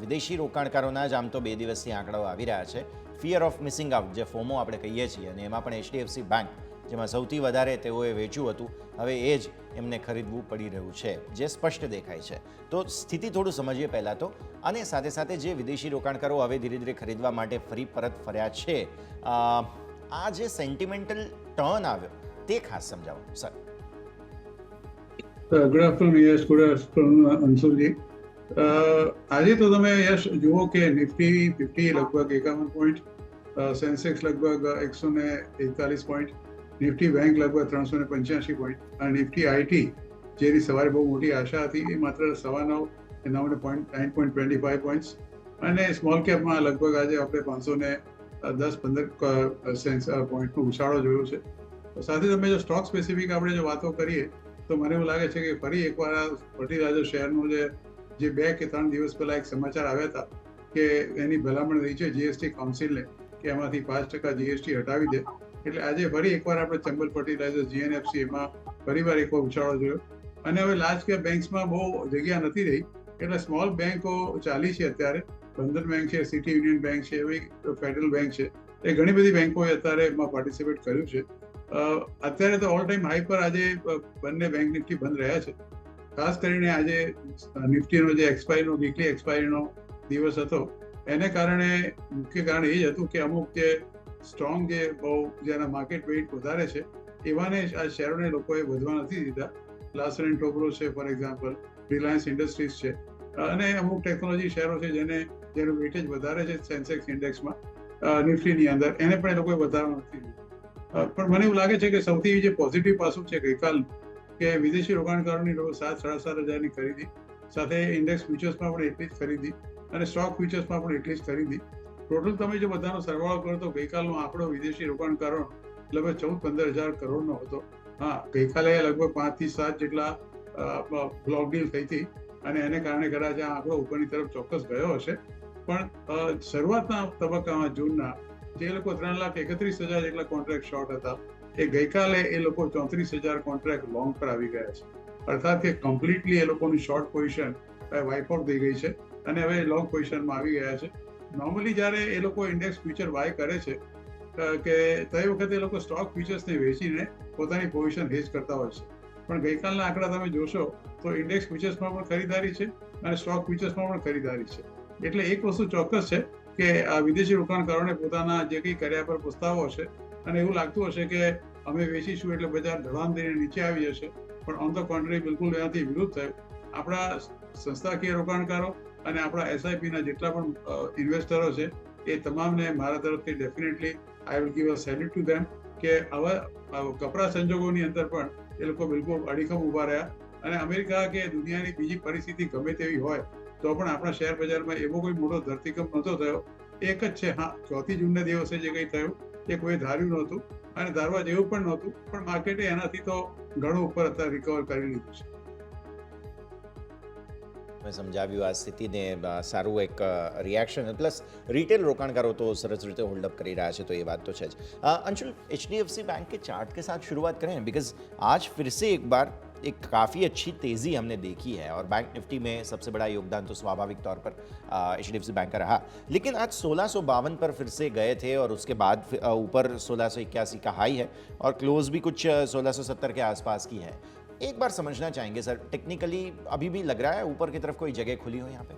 વિદેશી રોકાણકારોના જ આમ તો 2 દિવસથી આંકડાઓ આવી રહ્યા છે. ફિયર ઓફ મિસિંગ આઉટ જે ફોમો આપણે કહીએ છીએ, અને એમાં પણ એચડીએફસી બેંક જેમાં સૌથી વધારે તેઓએ વેચ્યું હતું, હવે એ જ એમને ખરીદવું પડી રહ્યું છે, જે સ્પષ્ટ દેખાય છે. તો સ્થિતિ થોડું સમજીએ પહેલાં તો, અને સાથે સાથે જે વિદેશી રોકાણકારો હવે ધીરે ધીરે ખરીદવા માટે ફરી પરત ફર્યા છે, આ જે સેન્ટિમેન્ટલ ટર્ન આવ્યો તે ખાસ સમજાવો સર. ગુડ આફ્ટરનૂન યશ, ગુડ આફ્ટરનૂન અંશુલજી. આજે તો તમે યશ જુઓ કે નિફ્ટી 50 લગભગ 51 પોઈન્ટ, સેન્સેક્સ લગભગ 141 પોઈન્ટ, નિફ્ટી બેંક લગભગ 385 પોઈન્ટ, અને નિફ્ટી આઈટી જેની સવારે બહુ મોટી આશા હતી એ માત્ર 9.25 પોઈન્ટ્સ, અને સ્મોલ કેપમાં લગભગ આજે આપણે 510-15 પોઈન્ટનો ઉછાળો જોયો છે. સાથે તમે જો સ્ટોક સ્પેસિફિક આપણે જો વાતો કરીએ તો મને એવું લાગે છે કે ફરી એકવાર આ ફર્ટિલાઇઝર શેરનો જે 2 કે 3 દિવસ પહેલા એક સમાચાર આવ્યા હતા કે એની ભલામણ રહી છે જીએસટી કાઉન્સિલને કે એમાંથી 5% જીએસટી હટાવી દે. એટલે આજે ફરી એકવાર આપણે ચંબલ ફર્ટિલાઇઝર જીએનએફસી એમાં ફરીવાર એકવાર ઉછાળો જોયો. અને હવે લાર્જ કેપ બેંક્સમાં બહુ જગ્યા નથી રહી, એટલે સ્મોલ બેંકો ચાલી છે અત્યારે. બંધન બેંક છે, સિટી યુનિયન બેંક છે, એવી ફેડરલ બેંક છે, એ ઘણી બધી બેંકોએ અત્યારે એમાં પાર્ટિસિપેટ કર્યું છે. અત્યારે તો ઓલ ટાઈમ હાઈ પર આજે બંને બેંક નિફ્ટી બંધ રહ્યા છે. ખાસ કરીને આજે નિફ્ટીનો જે એક્સપાયરીનો વીકલી એક્સપાયરીનો દિવસ હતો એને કારણે મુખ્ય કારણ એ જ હતું કે અમુક જે સ્ટ્રોંગ જે બહુ જેના માર્કેટ વેઇટ વધારે છે એવાને આ શેરોને લોકોએ વધવા નથી દીધા. લાર્સન એન્ડ ટોબ્રો છે ફોર એક્ઝામ્પલ, રિલાયન્સ ઇન્ડસ્ટ્રીઝ છે, અને અમુક ટેકનોલોજી શેરો છે જેનું વેઇટેજ વધારે છે સેન્સેક્સ ઇન્ડેક્સમાં નિફ્ટીની અંદર, એને પણ એ લોકોએ વધારવા નથી દીધું. પણ મને એવું લાગે છે કે સૌથી જે પોઝિટિવ પાસું છે ગઈકાલનું કે વિદેશી રોકાણકારોની લોકો 7-7.5 હજારની ખરીદી, સાથે ઇન્ડેક્સ ફ્યુચર્સમાં પણ એટલી જ ખરીદી, અને સ્ટોક ફ્યુચર્સમાં પણ એટલી જ ખરીદી. ટોટલ તમે જો બધાનો સરવાળો કરો તો ગઈકાલનો આંકડો વિદેશી રોકાણકારો લગભગ 14-15 હજાર કરોડનો હતો. હા, ગઈકાલે લગભગ 5 થી 7 જેટલા બ્લોક ડીલ થઈ હતી, અને એને કારણે કદાચ આ આંકડો ઉપરની તરફ ચોક્કસ ગયો હશે. પણ શરૂઆતના તબક્કામાં જૂનના જે લોકો 3,31,000 જેટલા કોન્ટ્રાક્ટ શોર્ટ હતા, એ ગઈકાલે એ લોકો 34,000 કોન્ટ્રાક્ટ લોંગ પર આવી ગયા છે. અર્થાત કે કમ્પ્લીટલી એ લોકોની શોર્ટ પોઝિશન વાઇપ આઉટ થઈ ગઈ છે અને હવે લોંગ પોઝિશનમાં આવી ગયા છે. નોર્મલી જ્યારે એ લોકો ઇન્ડેક્સ ફ્યુચર બાય કરે છે કે તે વખતે એ લોકો સ્ટોક ફ્યુચર્સને વેચીને પોતાની પોઝિશન હેજ કરતા હોય છે. પણ ગઈકાલના આંકડા તમે જોશો તો ઇન્ડેક્સ ફ્યુચર્સમાં પણ ખરીદારી છે અને સ્ટોક ફ્યુચર્સમાં પણ ખરીદારી છે. એટલે એક વસ્તુ ચોક્કસ છે કે આ વિદેશી રોકાણકારોને પોતાના જે કંઈ કર્યા પર પસ્તાવો હશે, અને એવું લાગતું હશે કે અમે વેચીશું એટલે બજાર ધડામ દઈને નીચે આવી જશે. પણ ઓન ધ કોન્ટ્રી બિલકુલ એનાથી વિરુદ્ધ થયું. આપણા સંસ્થાકીય રોકાણકારો અને આપણા એસઆઈપીના જેટલા પણ ઇન્વેસ્ટરો છે એ તમામને મારા તરફથી definitely I will give a salute to them કે આવા કપરા સંજોગોની અંદર પણ એ લોકો બિલકુલ અડીખમ ઊભા રહ્યા. અને અમેરિકા કે દુનિયાની બીજી પરિસ્થિતિ ગમે તેવી હોય તો પણ આપણા શેર બજારમાં એવો કોઈ મોટો ધરતીકંપ નહોતો થયો. એક જ છે, હા, 4 જૂનના દિવસે જે કંઈ થયું એ કોઈ ધાર્યું નહોતું અને ધારવા જેવું પણ નહોતું, પણ માર્કેટે એનાથી તો ઘણું ઉપર અત્યારે રિકવર કરી લીધું છે. મેં સમજાવ્યું આ સ્થિતિને, સારું એક રિએક્શન, પ્લસ रिटेल रोकाणकारों तो सरस रीते होल्ड अप कर रहा है, तो ये बात तो है। अंशुल, एचडीएफसी बैंक के चार्ट के साथ शुरुआत करें, बिकॉज आज फिर से एक बार एक काफ़ी अच्छी तेज़ी हमने देखी है, और बैंक निफ्टी में सबसे बड़ा योगदान तो स्वाभाविक तौर पर एचडीएफसी बैंक का रहा, लेकिन आज 1652 पर फिर से गए थे, और उसके बाद ऊपर 1681 का हाई है, और क्लोज भी कुछ 1670 के आसपास की है. एक बार समझना चाहेंगे सर, टेक्निकली अभी भी लग रहा है ऊपर की तरफ कोई जगह खुली हो यहाँ पे?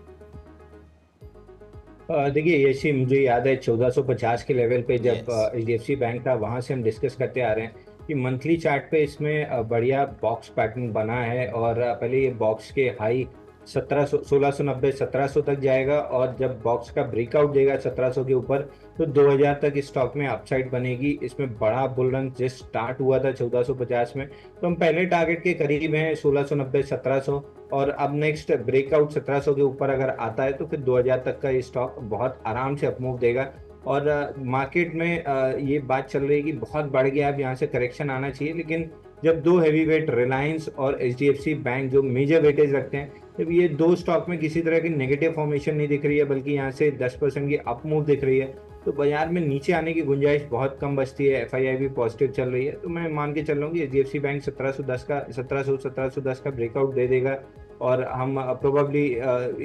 देखिए यशी, मुझे याद है 1450 के लेवल पे जब Yes. HDFC बैंक था, वहां से हम डिस्कस करते आ रहे हैं कि मंथली चार्ट पे इसमें बढ़िया बॉक्स पैटर्न बना है और पहले ये बॉक्स के हाई 1700 1690 1700 तक जाएगा और जब बॉक्स का ब्रेकआउट देगा 1700 के ऊपर तो 2000 तक इस स्टॉक में अपसाइड बनेगी। इसमें बड़ा बुल रन जस्ट स्टार्ट हुआ था 1450 में, तो हम पहले टारगेट के करीब हैं 1690 1700 और अब नेक्स्ट ब्रेकआउट 1700 के ऊपर अगर आता है तो फिर 2000 तक का ये स्टॉक बहुत आराम से अपमूव देगा। और मार्केट में ये बात चल रही है कि बहुत बढ़ गया, अब यहाँ से करेक्शन आना चाहिए, लेकिन जब दो हैवी वेट रिलायंस और HDFC बैंक जो मेजर वेटेज रखते हैं, जब ये दो स्टॉक में किसी तरह की नेगेटिव फॉर्मेशन नहीं दिख रही है बल्कि यहाँ से 10% की अप मूव दिख रही है, तो बाजार में नीचे आने की गुंजाइश बहुत कम बचती है। FII भी पॉजिटिव चल रही है, तो मैं मान के चल रहा हूँ कि HDFC बैंक 1710 का ब्रेकआउट दे देगा और हम प्रोबेबली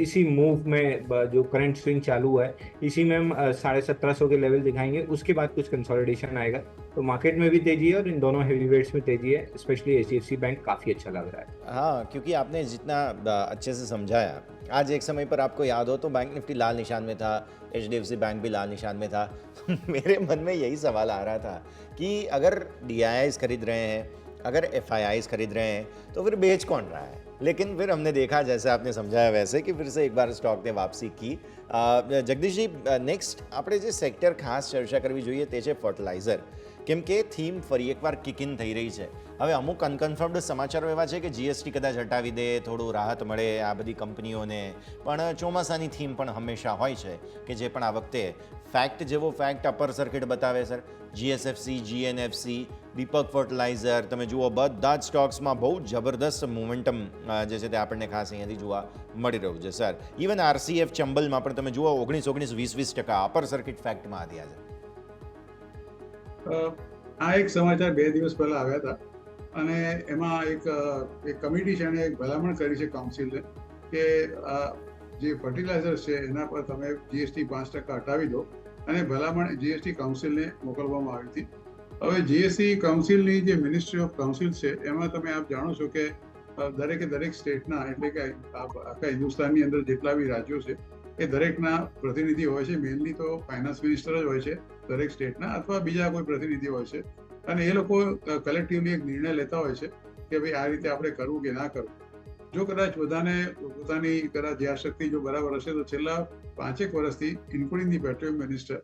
इसी मूव में जो करंट स्विंग चालू है इसी में हम 1750 के लेवल दिखाएंगे। उसके बाद कुछ कंसोलिडेशन आएगा, तो मार्केट में भी तेजी है और इन दोनों हेवी वेट्स में तेजी है। स्पेशली HDFC बैंक काफ़ी अच्छा लग रहा है। हाँ, क्योंकि आपने जितना अच्छे से समझाया, आज एक समय पर आपको याद हो तो बैंक निफ्टी लाल निशान में था, HDFC बैंक भी लाल निशान में था। मेरे मन में यही सवाल आ रहा था कि अगर DIIs खरीद रहे हैं, अगर FIIs खरीद रहे हैं, तो फिर बेच कौन रहा है? लेकिन फिर हमने देखा, जैसे आपने समझाया वैसे, कि फिर से एक बार स्टॉक ने वापसी की। જગદીશ જી, નેક્સ્ટ આપણે જે સેક્ટર ખાસ ચર્ચા કરવી જોઈએ તે છે ફર્ટિલાઇઝર, કેમ કે થીમ ફરી એકવાર કિક ઇન થઈ રહી છે. હવે અમુક અનકન્ફર્મ્ડ સમાચારો એવા છે કે GST કદાચ હટાવી દે, થોડું રાહત મળે આ બધી કંપનીઓને, પણ ચોમાસાની થીમ પણ હંમેશા હોય છે કે જે પણ આ વખતે ફેક્ટ જેવો ફેક્ટ અપર સર્કિટ બતાવે સર. GSFC, GNFC, દીપક ફર્ટિલાઇઝર, તમે જુઓ બધા જ સ્ટોક્સમાં બહુ જબરદસ્ત મોમેન્ટમ જે છે તે આપણને ખાસ અહીંયાથી જોવા મળી રહ્યું છે સર. ઇવન RCF ચંબલમાં પણ તમે જુઓ 19-20% અપર સર્કિટ ફેક્ટમાં આવ્યા છે. આ એક સમાચાર 2 દિવસ પહેલા આવ્યા હતા અને એમાં એક કમિટી છે અને એક ભલામણ કરી છે કાઉન્સિલે કે જે ફર્ટિલાઇઝર છે એના પર તમે GST 5% હટાવી દો, અને ભલામણ GST કાઉન્સિલને મોકલવામાં આવી હતી. હવે GST કાઉન્સિલની જે મિનિસ્ટ્રી ઓફ કાઉન્સિલ છે એમાં તમે આપ જાણો છો કે દરેક સ્ટેટના, એટલે કે આખા હિન્દુસ્તાનની અંદર જેટલા બી રાજ્યો છે એ દરેકના પ્રતિનિધિ હોય છે. મેઇનલી તો ફાઇનાન્સ મિનિસ્ટર જ હોય છે દરેક સ્ટેટના, અથવા બીજા કોઈ પ્રતિનિધિ હોય છે, અને એ લોકો કલેક્ટિવલી એક નિર્ણય લેતા હોય છે કે ભાઈ આ રીતે આપણે કરવું કે ના કરવું. જો કદાચ બધાને પોતાની કદાચ યાદશક્તિ જો બરાબર હશે તો છેલ્લા 5 વર્ષથી ઇન્ક્લુડિંગ ધી પેટ્રોલિયમ મિનિસ્ટર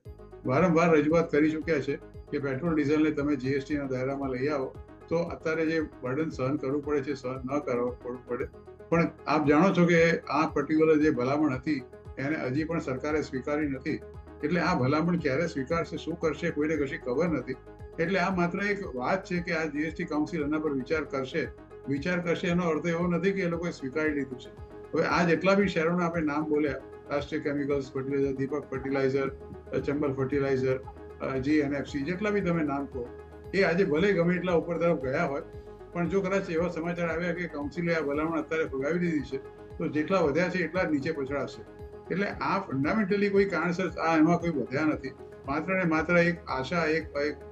વારંવાર રજૂઆત કરી ચૂક્યા છે કે પેટ્રોલ ડીઝલને તમે GSTના દાયરામાં લઈ આવો. તો અત્યારે જે બર્ડન સહન કરવું પડે છે સહન ન કરવું પડે. પણ આપ જાણો છો કે આ પર્ટિક્યુલર જે ભલામણ હતી એને હજી પણ સરકારે સ્વીકારી નથી. એટલે આ ભલામણ ક્યારે સ્વીકારશે, શું કરશે, કોઈને કશી ખબર નથી. એટલે આ માત્ર એક વાત છે કે આ GST કાઉન્સિલ એના પર વિચાર કરશે. એનો અર્થ એવો નથી કે એ લોકોએ સ્વીકારી લીધું છે. હવે આ જેટલા બી શહેરોના આપણે નામ બોલ્યા, રાષ્ટ્રીય કેમિકલ્સ ફર્ટિલાઇઝર, દીપક ફર્ટિલાઇઝર, ચંબલ ફર્ટિલાઇઝર, GNFC, જેટલા બી તમે નામ કહો, એ આજે ભલે ગમે એટલા ઉપર તરફ ગયા હોય, પણ જો કદાચ એવા સમાચાર આવ્યા કે કાઉન્સિલે આ ભલામણ અત્યારે ફગાવી દીધી છે તો જેટલા વધ્યા છે એટલા જ નીચે પછડાશે. એટલે આ ફંડામેન્ટલી કોઈ કારણસર એમાં કોઈ વધ્યા નથી. માત્ર ને માત્ર એક આશા, એક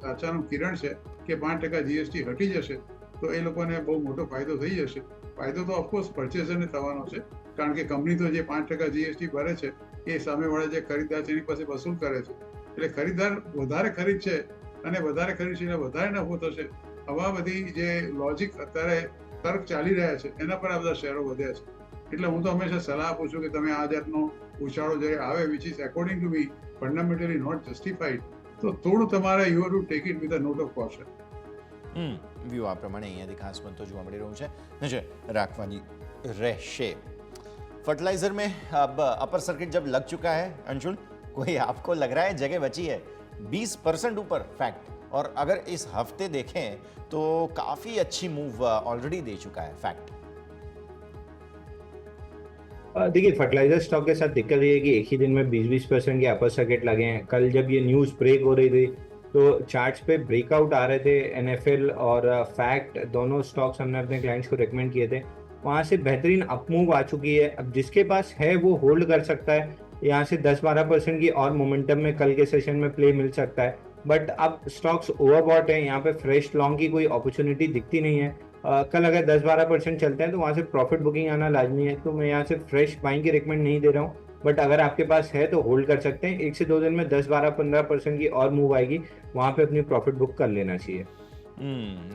આશાનું કિરણ છે કે 5% GST હટી જશે તો એ લોકોને બહુ મોટો ફાયદો થઈ જશે. ફાયદો તો ઓફકોર્સ પરચેસરને થવાનો છે, કારણ કે કંપની તો જે 5% GST ભરે છે એ સામેવાળા જે ખરીદદાર છે એની પાસે વસૂલ કરે છે. એટલે ખરીદદાર વધારે ખરીદશે અને વધારે ખરીદશે એટલે વધારે નફો થશે. આવા બધી જે લોજિક અત્યારે તર્ક ચાલી રહ્યા છે એના પર આ બધા શેરો વધ્યા છે. એટલે હું તો હંમેશા સલાહ આપું છું કે તમે આ જાતનો ઉછાળો જ્યારે આવે which is according to me fundamentally not justified, તો થોડું તમારે you have to take it with a note of caution. View આ પ્રમાણે અહીંયાથી ખાસ બનતો જોવા મળી રહ્યું છે, નજર રાખવાની રહેશે. फर्टिलाइजर में अब अपर सर्किट जब लग चुका है, अंशुल कोई आपको लग रहा है जगह बची है? 20% ऊपर फैक्ट, और अगर इस हफ्ते देखें तो काफ़ी अच्छी मूव ऑलरेडी दे चुका है फैक्ट. देखिए, फर्टिलाइजर स्टॉक के साथ दिक्कत ये है कि एक ही दिन में 20% के अपर सर्किट लगे हैं. कल जब ये न्यूज़ ब्रेक हो रही थी तो चार्ट्स पे ब्रेकआउट आ रहे थे. NFL और फैक्ट दोनों स्टॉक्स हमने अपने क्लाइंट्स को रेकमेंड किए थे. वहाँ से बेहतरीन अपमूव आ चुकी है. अब जिसके पास है वो होल्ड कर सकता है. यहाँ से 10-12% की और मोमेंटम में कल के सेशन में प्ले मिल सकता है. बट अब स्टॉक्स ओवरबॉट है, यहाँ पे फ्रेश लॉन्ग की कोई अपॉर्चुनिटी दिखती नहीं है. कल अगर 10-12% चलते हैं तो वहाँ से प्रॉफिट बुकिंग आना लाजमी है, तो मैं यहाँ से फ्रेश बाइंग की रिकमेंड नहीं दे रहा हूँ, बट अगर आपके पास है तो होल्ड कर सकते हैं। 1 से 2 दिन में 10-12-15% की और मूव आएगी, वहाँ पे अपनी प्रॉफिट बुक कर लेना चाहिए।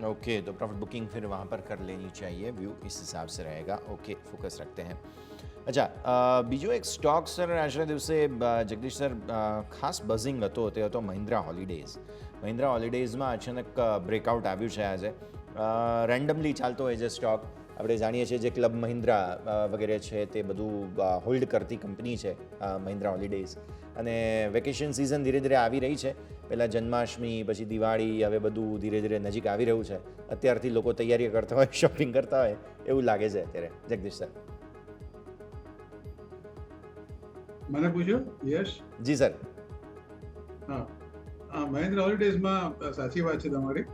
ओके, तो प्रॉफिट बुकिंग फिर वहाँ पर कर लेनी चाहिए, व्यू इस हिसाब से रहेगा। ओके, फोकस रखते हैं। અચ્છા, બીજો એક સ્ટોક સર આજના દિવસે જગદીશ સર ખાસ બઝિંગ હતો તે હતો મહિન્દ્રા હોલિડેઝ. મહિન્દ્રા હોલિડેઝમાં અચાનક બ્રેકઆઉટ આવ્યું છે આજે. રેન્ડમલી ચાલતો હોય છે સ્ટોક. આપણે જાણીએ છીએ જે ક્લબ મહિન્દ્રા વગેરે છે તે બધું હોલ્ડ કરતી કંપની છે મહિન્દ્રા હોલિડેઝ. અને વેકેશન સિઝન ધીરે ધીરે આવી રહી છે. પહેલાં જન્માષ્ટમી, પછી દિવાળી, હવે બધું ધીરે ધીરે નજીક આવી રહ્યું છે. અત્યારથી લોકો તૈયારી કરતા હોય, શોપિંગ કરતા હોય એવું લાગે છે અત્યારે. જગદીશ સર. મને પૂછ્યો? યસ જી સર. હા, મહેન્દ્ર હોલિડેઝમાં સાચી વાત છે તમારી.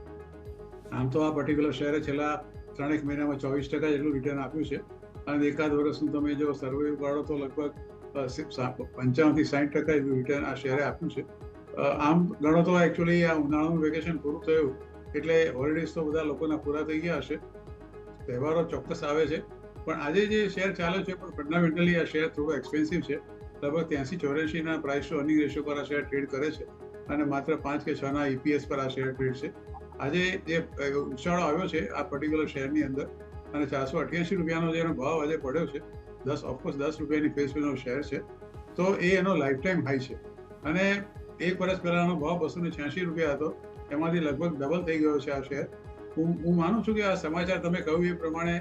આમ તો આ પર્ટિક્યુલર શેરે છેલ્લા 3 મહિનામાં 24% જેટલું રિટર્ન આપ્યું છે, અને એકાદ વર્ષનું તમે જો સર્વે કાઢો તો લગભગ 55 થી 60% જેટલું રિટર્ન આ શેરે આપ્યું છે. આમ ગણો તો એકચ્યુઅલી આ ઉનાળાનું વેકેશન પૂરું થયું એટલે હોલિડેઝ તો બધા લોકોના પૂરા થઈ ગયા હશે. તહેવારો ચોક્કસ આવે છે, પણ આજે જે શેર ચાલે છે પણ ફંડામેન્ટલી આ શેર થોડો એક્સપેન્સિવ છે. લગભગ 83-84 પ્રાઇસ ટુ અર્નિંગ રેશિયો પર આ શેર ટ્રેડ કરે છે, અને માત્ર 5 કે 6 EPS પર આ શેર ટ્રેડ છે. આજે જે ઉછાળો આવ્યો છે આ પર્ટિક્યુલર શેરની અંદર, અને 488 રૂપિયાનો જેનો ભાવ આજે પડ્યો છે, ઓફકોર્સ 10 રૂપિયાની ફેસ વેલ્યુનો શેર છે, તો એ એનો લાઈફ ટાઈમ હાઈ છે. અને 1 વર્ષ પહેલાનો ભાવ 286 રૂપિયા હતો, એમાંથી લગભગ ડબલ થઈ ગયો છે આ શેર. હું માનું છું કે આ સમાચાર તમે કહ્યું એ પ્રમાણે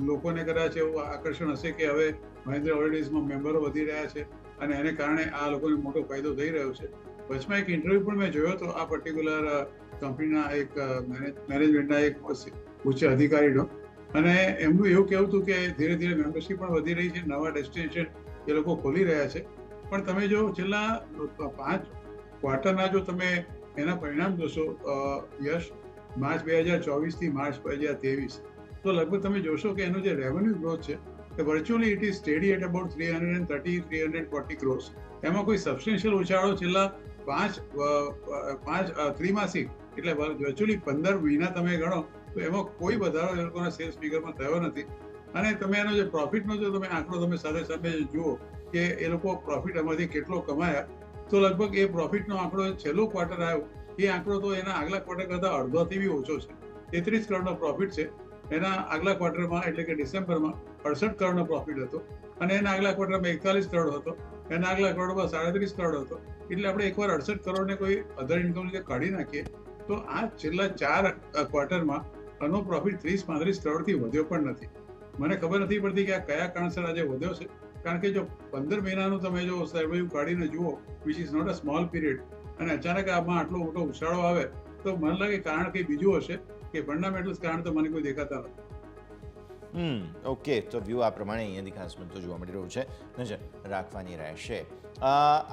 લોકોને કદાચ એવું આકર્ષણ હશે કે હવે મહિન્દ્રા હોલિડેઝમાં મેમ્બરો વધી રહ્યા છે, અને એને કારણે આ લોકોને મોટો ફાયદો થઈ રહ્યો છે. વચમાં એક ઇન્ટરવ્યુ પણ મેં જોયો હતો આ પર્ટિક્યુલર કંપનીના એક મેનેજમેન્ટના એક ઉચ્ચ અધિકારીનો, અને એમનું એવું કહેવું હતું કે ધીરે ધીરે મેમ્બરશીપ પણ વધી રહી છે, નવા ડેસ્ટિનેશન એ લોકો ખોલી રહ્યા છે. પણ તમે જો છેલ્લા 5 ક્વાર્ટરના જો તમે એના પરિણામ જોશો યશ, માર્ચ 2024 થી માર્ચ 2023, તો લગભગ તમે જોશો કે એનો જે રેવન્યુ ગ્રોથ છે virtually it is steady at about 330-340 crores. એમાં કોઈ સબસ્ટેન્શિયલ ઉછાળો છેલ્લા 5 ત્રિમાસિક એટલે વર્ચ્યુઅલી 15 મહિના તમે ગણો તો એમાં કોઈ વધારો એ લોકોના સેલ્સ ફિગરમાં થયો નથી. અને તમે એનો જે પ્રોફિટનો જો તમે આંકડો તમે સાથે સાથે જુઓ કે એ લોકો પ્રોફિટ એમાંથી કેટલો કમાયા, તો લગભગ એ પ્રોફિટનો આંકડો છેલ્લો ક્વાર્ટર આવ્યો એ આંકડો તો એના આગલા ક્વાર્ટર કરતાં અડધોથી બી ઓછો છે. 33 કરોડનો પ્રોફિટ છે એના આગલા ક્વાર્ટરમાં, એટલે કે ડિસેમ્બરમાં 68 કરોડનો પ્રોફિટ હતો, અને એના આગલા ક્વાર્ટરમાં 41 કરોડ હતો, એના આગલા ક્વાર્ટરમાં 37 કરોડ હતો. એટલે આપણે એકવાર 68 કરોડને કોઈ અધર ઇન્કમ રીતે કાઢી નાખીએ તો આ છેલ્લા 4 ક્વાર્ટરમાં આનો પ્રોફિટ 30-35 કરોડથી વધ્યો પણ નથી. મને ખબર નથી પડતી કે આ કયા કારણસર આજે વધ્યો છે, કારણ કે જો 15 મહિનાનું તમે જો સર્વે કાઢીને જુઓ, which is not a small period, અને અચાનક આમાં આટલો મોટો ઉછાળો આવે તો મને લાગે કારણ કંઈ બીજું હશે, કે ફંડામેન્ટલ્સ કારણ તો મને કોઈ દેખાતા નથી. ઓકે, તો વ્યૂ આ प्रमाणे અહીંયા खास बनतो જોવા મળી રહ્યું છે, નજર રાખવાની રહેશે.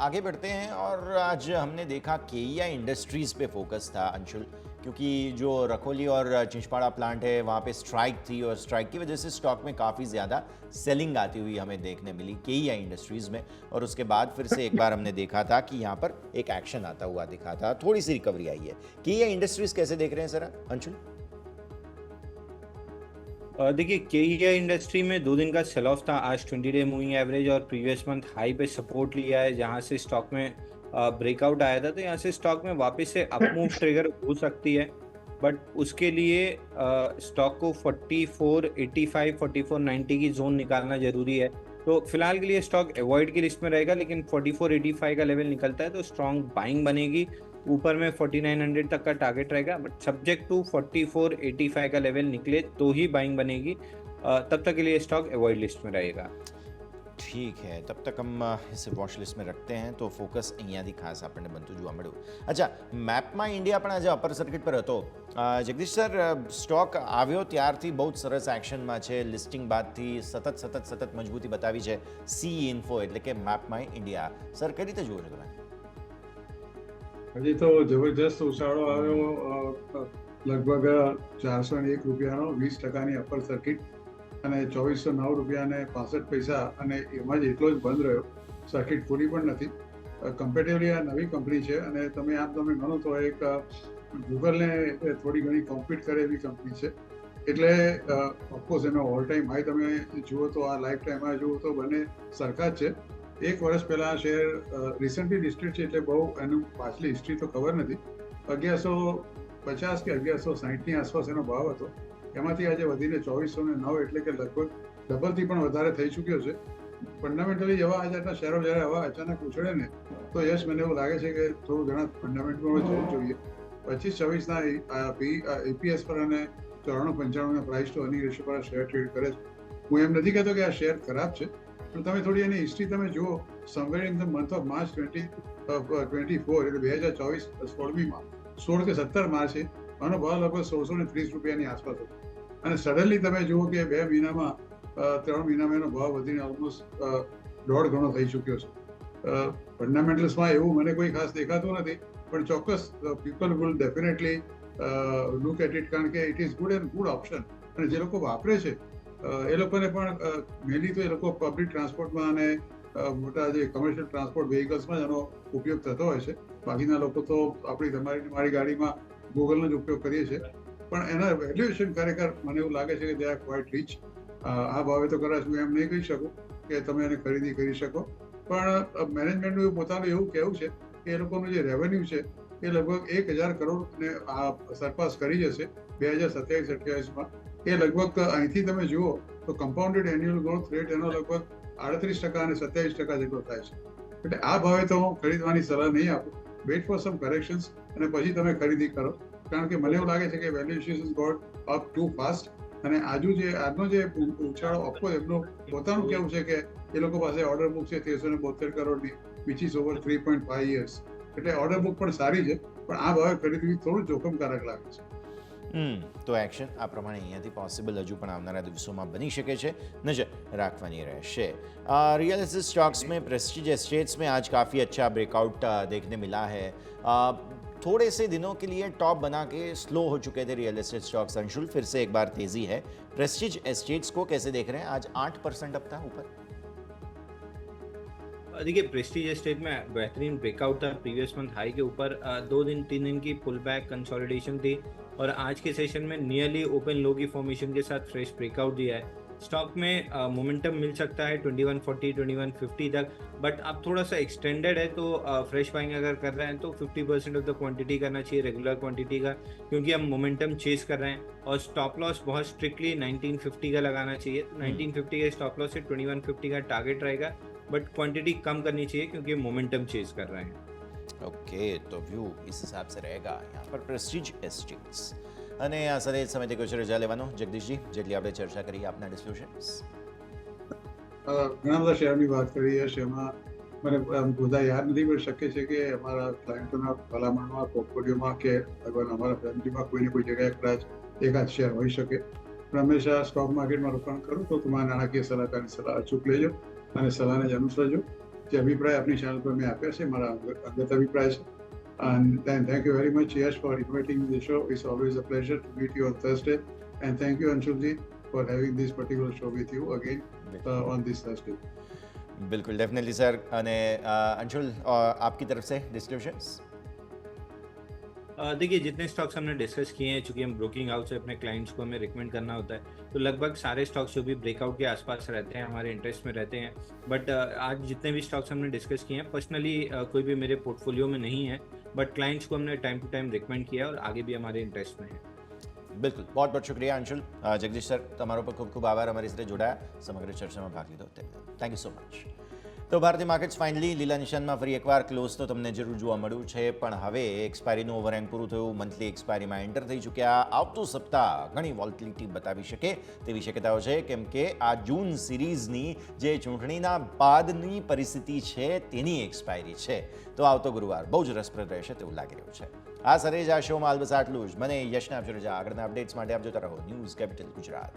आगे बढ़ते हैं और आज हमने देखा केईया इंडस्ट्रीज़ पे फोकस था अंशुल, क्योंकि जो रखोली और चिंचपाड़ा प्लांट है वहाँ पे स्ट्राइक थी, और स्ट्राइक की वजह से स्टॉक में काफ़ी ज़्यादा सेलिंग आती हुई हमें देखने मिली केईया इंडस्ट्रीज़ में. और उसके बाद फिर से एक बार हमने देखा था कि यहाँ पर एक एक्शन आता हुआ दिखा था, थोड़ी सी रिकवरी आई है. केईया इंडस्ट्रीज़ कैसे देख रहे हैं सर अंशुल? देखिए, केईया इंडस्ट्री में 2 दिन का सेल ऑफ था. आज 20-day मूविंग एवरेज और प्रीवियस मंथ हाई पे सपोर्ट लिया है, जहां से स्टॉक में ब्रेकआउट आया था, तो यहाँ से स्टॉक में वापस से अपमूव ट्रिगर हो सकती है, बट उसके लिए स्टॉक को 4485 4490 की जोन निकालना जरूरी है. तो फिलहाल के लिए स्टॉक अवॉइड की लिस्ट में रहेगा, लेकिन 4485 का लेवल निकलता है तो स्ट्रॉन्ग बाइंग बनेगी. ऊपर में 4900 तक का टारगेट रहेगा, बट सब्जेक्ट टू 4485 का लेवल निकले तो ही बाइंग बनेगी. तब तक के लिए स्टॉक अवॉइड लिस्ट में रहेगा. ठीक है, तब तक हम इसे वॉच लिस्ट में रखते हैं. तो फोकस અહીંયાથી ખાસ આપણને બનતું જોવા મળ્યું. અચ્છા, મેપમાં ઇન્ડિયા પણ આજે અપર સર્કિટ પર હતો. જગદીશ સર, સ્ટોક આવ્યો ત્યારથી બહુ જ સરસ એક્શનમાં છે, લિસ્ટિંગ બાદથી સતત મજબૂતી બતાવી છે. સી ઇન્ફો એટલે કે મેપમાં ઇન્ડિયા, સર કઈ રીતે જુઓ છો તમે? હજી તો જબરજસ્ત ઉછાળો આવ્યો, લગભગ 401 રૂપિયાનો 20%ની અપર સર્કિટ, અને 2409 રૂપિયાને 65 પૈસા, અને એમાં જ એટલો જ બંધ રહ્યો. સર્કિટ પૂરી પણ નથી. કમ્પેરેટિવલી આ નવી કંપની છે, અને તમે ગણો તો એક ગૂગલને થોડી ઘણી કોમ્પિટ કરે એવી કંપની છે. એટલે ઓફકોર્સ એનો ઓલ ટાઈમ હાઈ તમે જુઓ તો આ લાઈફ ટાઈમમાં જુઓ તો બંને સરખા જ છે. 1 વર્ષ પહેલા આ શેર રિસન્ટલી લિસ્ટેડ છે એટલે બહુ એનું પાછલી હિસ્ટ્રી તો ખબર નથી. 1150 કે 1160ની આસપાસ એનો ભાવ હતો, એમાંથી આજે વધીને 2409 એટલે કે લગભગ ડબલથી પણ વધારે થઈ ચૂક્યો છે. ફંડામેન્ટલી જેવા આટલા શેરો જ્યારે આવા અચાનક ઉછળે ને તો યસ મને એવું લાગે છે કે થોડું ઘણા ફંડામેન્ટમાં જવું જોઈએ. 25-26ના એપીએસ પર અને 94-95ના પ્રાઇસ ટુ અર્નિંગ રેશિયો પર શેર ટ્રેડ કરે છે. હું એમ નથી કહેતો કે આ શેર ખરાબ છે, પણ તમે થોડી એની હિસ્ટ્રી તમે જુઓ. Somewhere in the month of March 2024 એટલે 2024 16 કે 17 માર્ચે આનો ભાવ લગભગ 1630 રૂપિયાની આસપાસ હતો, અને સડનલી તમે જુઓ કે 2 મહિનામાં 3 મહિનામાં એનો ભાવ વધીને ઓલમોસ્ટ 1.5 ગણો થઈ ચૂક્યો છે. ફંડામેન્ટલ્સમાં એવું મને કોઈ ખાસ દેખાતું નથી, પણ ચોક્કસ people will definitely look at it, કારણ કે it is good and good option. અને જે લોકો વાપરે છે એ લોકોને પણ મેનલી તો એ લોકો પબ્લિક ટ્રાન્સપોર્ટમાં અને મોટા જે કમર્શિયલ ટ્રાન્સપોર્ટ વ્હીકલ્સમાં જ એનો ઉપયોગ થતો હોય છે. બાકીના લોકો તો તમારી મારી ગાડીમાં ગૂગલનો જ ઉપયોગ કરીએ છીએ, પણ એના વેલ્યુએશન ખરેખર મને એવું લાગે છે કે દે આર ક્વાઇટ રીચ. આ ભાવે તો કદાચ હું એમ નહીં કહી શકું કે તમે એને ખરીદી કરી શકો, પણ મેનેજમેન્ટનું પોતાનું એવું કહેવું છે કે એ લોકોનું જે રેવન્યુ છે એ લગભગ 1000 કરોડને સરપાસ કરી જશે 2027-28માં. એ લગભગ અહીંથી તમે જુઓ તો કમ્પાઉન્ડેડ એન્યુઅલ ગ્રોથ રેટ એનો લગભગ 38% અને 27% જેટલો થાય છે. એટલે આ ભાવે તો હું ખરીદવાની સલાહ નહીં આપું. વેઇટ ફોર સમ કરેક્શન્સ અને પછી તમે ખરીદી કરો, કારણ કે મને એવું લાગે છે કે valuation got up to fast. અને આજનો જે ઉછાળો ઓફકોર્સ એમનું પોતાનું કેવું છે કે એ લોકો પાસે ઓર્ડર બુક છે 1372 કરોડની, વિચ ઇઝ ઓવર 3.5 years. એટલે ઓર્ડર બુક પણ સારી છે, પણ આ ભાવે ખરીદવી થોડું જોખમકારક લાગે છે. તો એક્શન આ પ્રમાણે અહીંયાથી પોસિબલ હજુ પણ આવનારા દિવસોમાં બની શકે છે, નજર રાખવાની રહેશે. रियल एस्टेट स्टॉक्स में प्रेस्टीज एस्टेट्स में आज काफ़ी अच्छा ब्रेकआउट देखने मिला है. थोड़े से दिनों के लिए टॉप बना के स्लो हो चुके थे रियल एस्टेट स्टॉक्स. अंशुल, फिर से एक बार तेजी है. प्रेस्टीज एस्टेट्स को कैसे देख रहे हैं? आज 8% अब था ऊपर. देखिए, प्रेस्टीज एस्टेट में बेहतरीन ब्रेकआउट था. प्रीवियस मंथ हाई के ऊपर 2 दिन 3 दिन की पुल बैक कंसोलिडेशन थी, और आज के सेशन में नियरली ओपन लो की फॉर्मेशन के साथ फ्रेश ब्रेकआउट दिया है. स्टॉक में मोमेंटम मिल सकता है 2140 2150 तक, बट अब थोड़ा सा एक्सटेंडेड है, तो फ्रेश बाइंग अगर कर रहे हैं तो 50% ऑफ द क्वांटिटी करना चाहिए, रेगुलर क्वांटिटी का, क्योंकि हम मोमेंटम चेस कर रहे हैं. और स्टॉप लॉस बहुत स्ट्रिक्टली 1950 का लगाना चाहिए. 1950 के स्टॉप लॉस से 2150 का टारगेट रहेगा, बट क्वांटिटी कम करनी चाहिए क्योंकि मोमेंटम चेस कर रहे हैं. ओके, तो व्यू इस हिसाब से रहेगा यहाँ पर प्रेस्टीज एस्टेट्स. અને આ સાથે સમયથી કોઈ રજા લેવાનો. જગદીશજી, જેટલી આપણે ચર્ચા કરી આપના ડિસ્ક્લોઝર્સ. ઘણા બધા શેરની વાત કરી છે, એમાં મને બધા યાદ નથી, પણ શક્ય છે કે અમારા ક્લાયન્ટોના ભલામણમાં પોર્ટફોલિયોમાં કે અમારા ફેમિલીમાં કોઈને કોઈ જગ્યાએ કદાચ એકાદ શેર હોઈ શકે. પણ હંમેશા સ્ટોક માર્કેટમાં રોકાણ કરું તો તમારા નાણાકીય સલાહકારની સલાહ અચૂક લેજો અને સલાહને જ અનુસરજો. જે અભિપ્રાય આપણી ચેનલ પર મેં આપ્યા છે મારા અંગત અભિપ્રાય છે. And then thank you very much, Yash, for inviting me to the show. It's always a pleasure to meet you on Thursday. And thank you, Anshulji, for having this particular show with you again on this Thursday. बिल्कुल, डेफिनेटली सर. અને अंशुल, आपकी तरफ से डिस्क्लोजर्स. देखिए, जितने स्टॉक्स हमने डिस्कस किए हैं, चूंकि हम ब्रोकिंग हाउस से अपने क्लाइंट्स को हमें रिकमेंड करना होता है, तो लगभग सारे स्टॉक्स जो भी ब्रेकआउट के आसपास रहते हैं हमारे इंटरेस्ट में रहते हैं. बट आज जितने भी स्टॉक्स हमने डिस्कस किए हैं, पर्सनली कोई भी मेरे पोर्टफोलियो में नहीं है, बट क्लाइंट्स को हमने टाइम टू टाइम रिकमेंड किया और आगे भी हमारे इंटरेस्ट में है. બિલકુલ, बहुत बहुत शुक्रिया अंशुल. जगदीश सर, તમારો પર ખૂબ ખૂબ આભાર અમારી સાથે જોડાયા, સમગ્ર ચર્ચામાં ભાગ લીધો. Thank you so much. તો ભારતીય માર્કેટ્સ ફાઇનલી લીલા નિશાનમાં ફરી એકવાર ક્લોઝ તો તમને જરૂર જોવા મળ્યું છે, પણ હવે એક્સપાયરીનું ઓવરહેંગ પૂરું થયું. મંથલી એક્સપાયરીમાં એન્ટર થઈ ચૂક્યા. આવતું સપ્તાહ ઘણી વોલ્ટિલિટી બતાવી શકે તેવી શક્યતાઓ છે, કેમ કે આ જૂન સિરીઝની જે ચૂંટણીના બાદની પરિસ્થિતિ છે તેની એક્સપાયરી છે. તો આવતો ગુરુવાર બહુ જ રસપ્રદ રહેશે તેવું લાગી રહ્યું છે. આ સરે જ આ શોમાં બસ આટલું જ. મને યશને આપજો રજા. આગળના અપડેટ્સ માટે આપ જોતા રહો ન્યૂઝ કેપિટલ ગુજરાત.